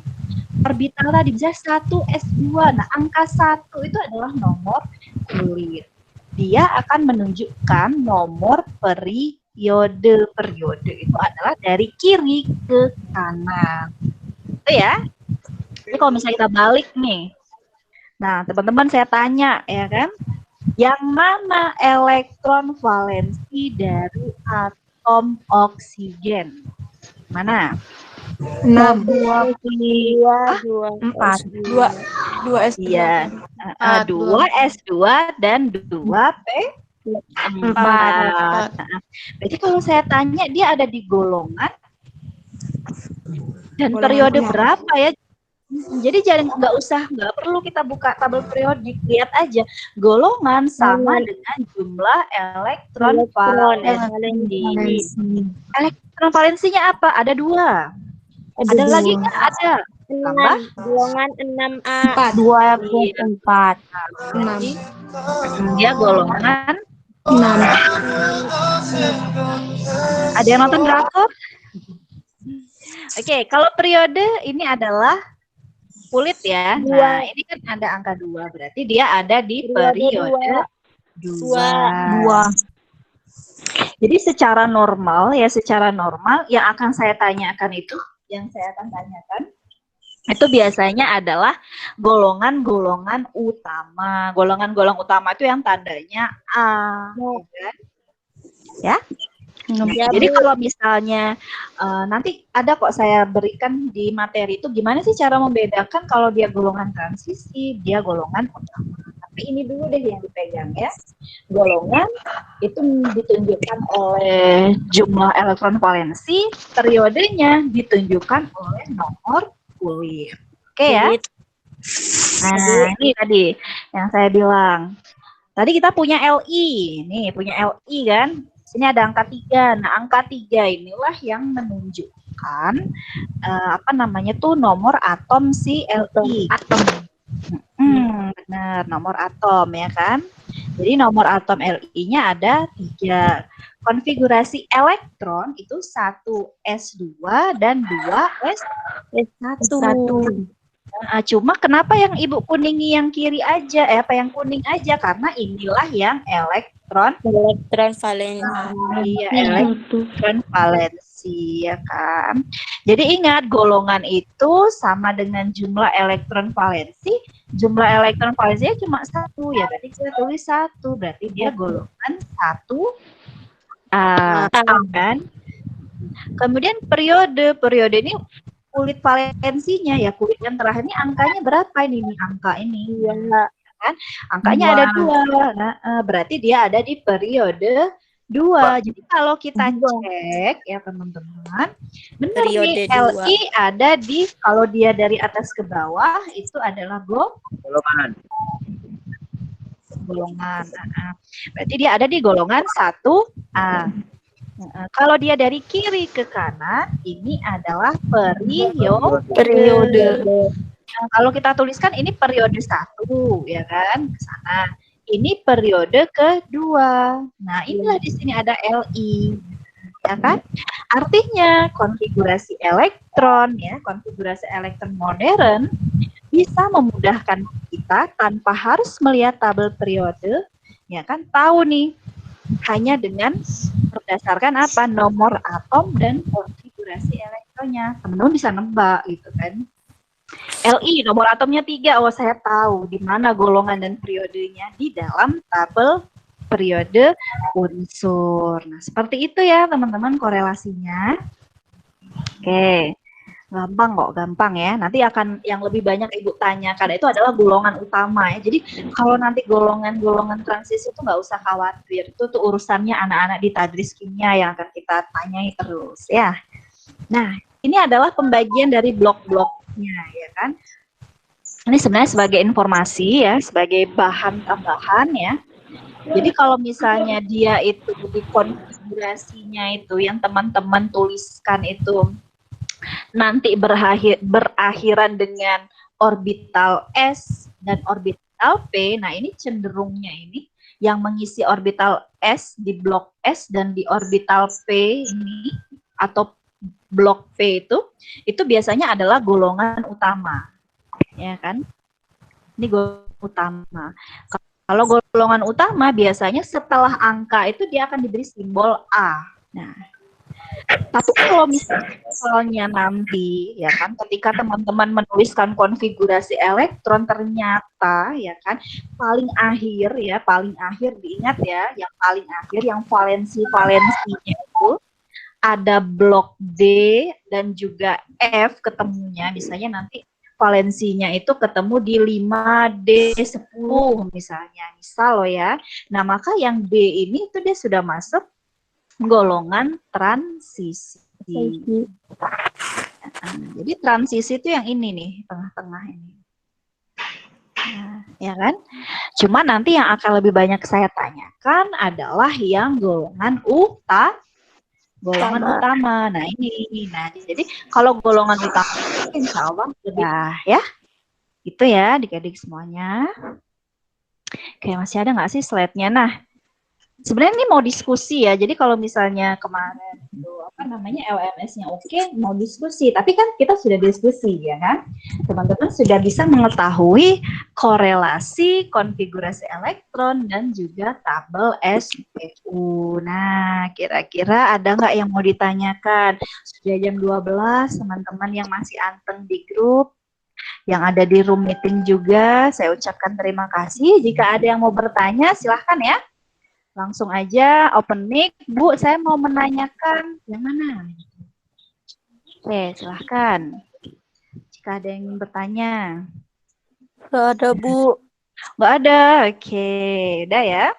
orbital tadi, bisa 1 S2. Nah, angka 1 itu adalah nomor kulit. Dia akan menunjukkan nomor periode. Periode itu adalah dari kiri ke kanan. Itu ya. Jadi kalau misalnya kita balik nih. Nah, teman-teman saya tanya ya kan, yang mana elektron valensi dari atom oksigen? Mana? 6. 2. 4. 2 S2. Iya. 2 S2 dan 2 P4. Berarti kalau saya tanya dia ada di golongan dan periode berapa ya? Jadi nggak perlu kita buka tabel periodik, lihat aja golongan sama dengan jumlah elektron valensi. Elektron valensinya apa? Ada 2. Ada lagi nggak? Ada. Tambah Golongan 6A. 4. 6. dia golongan 6. Ada yang nonton drakor? Oke, kalau periode ini adalah kulit ya. Nah, ini kan ada angka 2, berarti dia ada di periode 2. Jadi secara normal yang akan saya tanyakan itu, itu biasanya adalah golongan-golongan utama. Golongan-golongan utama itu yang tandanya A, kan? Ya. Jadi kalau misalnya nanti ada kok saya berikan di materi itu gimana sih cara membedakan kalau dia golongan transisi, dia golongan utama. Tapi ini dulu deh yang dipegang ya. Golongan itu ditunjukkan oleh jumlah elektron valensi, periodenya ditunjukkan oleh nomor kulit. Oke ya. Nah, ini tadi yang saya bilang. Tadi kita punya Li. Nih, punya Li kan. Sini ada angka 3. Nah, angka 3 inilah yang menunjukkan nomor atom si Li. Atom. Benar, nomor atom ya kan. Jadi nomor atom Li-nya ada 3. konfigurasi elektron itu 1s2 dan 2s1. Nah, cuma kenapa yang Ibu kuningi yang kiri aja, yang kuning aja? Karena inilah yang elektron Valensi. Iya, elektron valensi, ya kan. Jadi ingat, golongan itu sama dengan jumlah elektron valensi. Jumlah elektron valensinya cuma 1, ya berarti kita tulis 1. Berarti dia golongan 1A, kan? Kemudian periode ini kulit valensinya, ya kulit yang terakhir ini angkanya berapa ini? Angka ini. Kan? Angkanya ada 2. Nah, berarti dia ada di periode 2. Jadi kalau kita cek ya teman-teman, benar nih LI ada di, kalau dia dari atas ke bawah itu adalah golongan. Berarti dia ada di golongan 1A. Kalau dia dari kiri ke kanan, ini adalah periode. Nah, kalau kita tuliskan ini periode 1, ya kan, ke sana. Ini periode kedua. Nah, inilah di sini ada LI, ya kan? Artinya konfigurasi elektron, ya, konfigurasi elektron modern bisa memudahkan kita tanpa harus melihat tabel periode, ya kan? Tahu nih, hanya dengan berdasarkan apa? Nomor atom dan konfigurasi elektronnya. Teman-teman bisa nebak gitu kan. LI nomor atomnya 3. Oh, saya tahu di mana golongan dan periodenya di dalam tabel periode unsur. Nah, seperti itu ya teman-teman korelasinya. Oke. Gampang kok, gampang ya. Nanti akan yang lebih banyak Ibu tanyakan itu adalah golongan utama ya. Jadi kalau nanti golongan-golongan transisi itu nggak usah khawatir. Itu tuh urusannya anak-anak di tadris kimia yang akan kita tanyai terus ya. Nah, ini adalah pembagian dari blok-bloknya ya kan. Ini sebenarnya sebagai informasi ya, sebagai bahan tambahan ya. Jadi kalau misalnya dia itu di konfigurasinya itu yang teman-teman tuliskan itu nanti berakhiran dengan orbital S dan orbital P. Nah, ini cenderungnya ini yang mengisi orbital S di blok S dan di orbital P ini atau blok P itu biasanya adalah golongan utama. Ya kan? Ini golongan utama. Kalau golongan utama biasanya setelah angka itu dia akan diberi simbol A. Nah, tapi kalau misalnya nanti ya kan ketika teman-teman menuliskan konfigurasi elektron ternyata ya kan paling akhir diingat ya, yang paling akhir yang valensinya itu ada blok D dan juga F ketemunya, misalnya nanti valensinya itu ketemu di 5D10 misalnya, misal loh ya. Nah, maka yang D ini itu dia sudah masuk golongan transisi. Jadi transisi itu yang ini nih, tengah-tengah ini. Nah, ya kan? Cuma nanti yang akan lebih banyak saya tanyakan adalah yang golongan utama. Nah, ini. Nah, jadi kalau golongan utama insya Allah lebih ya. Itu ya, adik-adik semuanya. Oke, masih ada nggak sih slide-nya? Nah, sebenarnya ini mau diskusi ya. Jadi kalau misalnya kemarin itu LMS-nya oke, mau diskusi. Tapi kan kita sudah diskusi ya kan. Teman-teman sudah bisa mengetahui korelasi konfigurasi elektron dan juga tabel SPU. Nah, kira-kira ada nggak yang mau ditanyakan? Sudah jam 12, teman-teman yang masih anteng di grup, yang ada di room meeting juga, saya ucapkan terima kasih. Jika ada yang mau bertanya, silahkan ya. Langsung aja open mic. Bu, saya mau menanyakan yang mana? Oke, silahkan. Jika ada yang ingin bertanya. Nggak ada, Bu. Nggak ada, oke. Udah ya.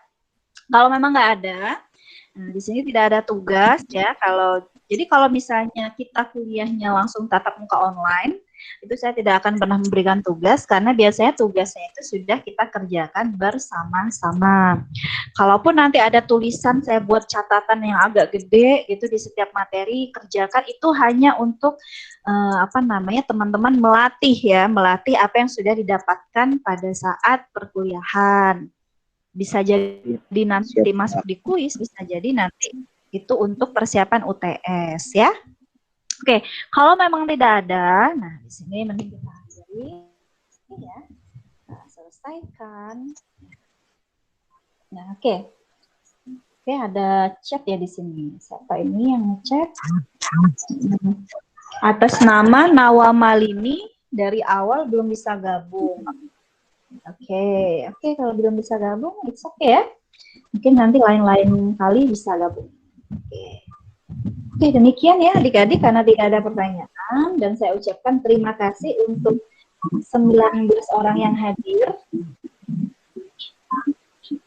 Kalau memang nggak ada, di sini tidak ada tugas ya. Jadi kalau misalnya kita kuliahnya langsung tatap muka online, itu saya tidak akan pernah memberikan tugas karena biasanya tugasnya itu sudah kita kerjakan bersama-sama. Kalaupun nanti ada tulisan saya buat catatan yang agak gede gitu di setiap materi, kerjakan itu hanya untuk teman-teman melatih apa yang sudah didapatkan pada saat perkuliahan. Bisa jadi nanti masuk di kuis, bisa jadi nanti Itu untuk persiapan UTS ya. Oke, kalau memang tidak ada, nah di sini mending kita akhiri ya. Nah, selesaikan. Nah, oke. Oke, ada chat ya di sini. Siapa ini yang ngechat? Atas nama Nawa Malini dari awal belum bisa gabung. Oke, kalau belum bisa gabung, it's okay ya. Mungkin nanti lain-lain kali bisa gabung. Oke, demikian ya adik-adik, karena tidak ada pertanyaan dan saya ucapkan terima kasih untuk 19 orang yang hadir.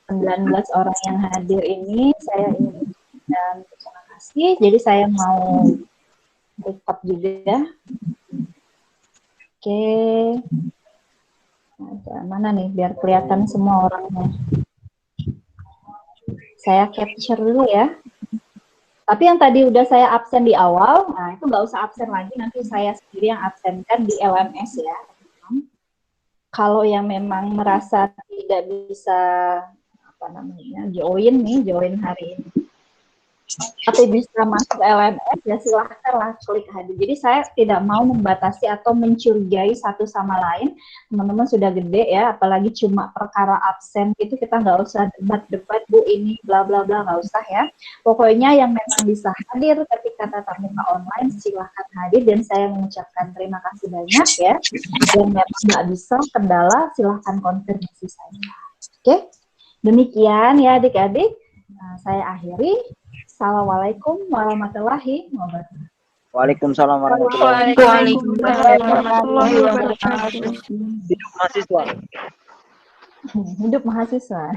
19 orang yang hadir ini saya ingin ucapkan terima kasih. Jadi saya mau record juga. Oke. Ada mana nih biar kelihatan semua orangnya. Saya capture dulu ya. Tapi yang tadi udah saya absen di awal, nah itu nggak usah absen lagi, nanti saya sendiri yang absenkan di LMS ya. Kalau yang memang merasa tidak bisa join hari ini, tapi bisa masuk LMS ya silahkanlah klik hadir. Jadi saya tidak mau membatasi atau mencurigai satu sama lain. Teman-teman sudah gede ya, apalagi cuma perkara absen itu kita nggak usah debat-debat Bu ini bla bla bla, nggak usah ya. Pokoknya yang memang bisa hadir ketika tatap muka online silahkan hadir dan saya mengucapkan terima kasih banyak ya. Yang memang nggak bisa kendala silahkan konfirmasi saya. Oke, demikian ya adik-adik. Nah, saya akhiri. Assalamualaikum warahmatullahi wabarakatuh. Waalaikumsalam warahmatullahi Wabarakatuh. Hidup mahasiswa. Hidup mahasiswa.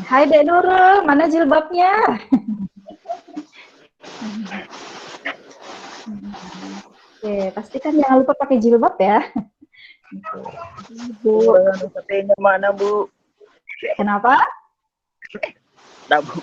Hai Dek Nurul, mana jilbabnya? Oke, pastikan jangan lupa pakai jilbab ya. Bu, katanya mana Bu? Kenapa? Nah, Bu.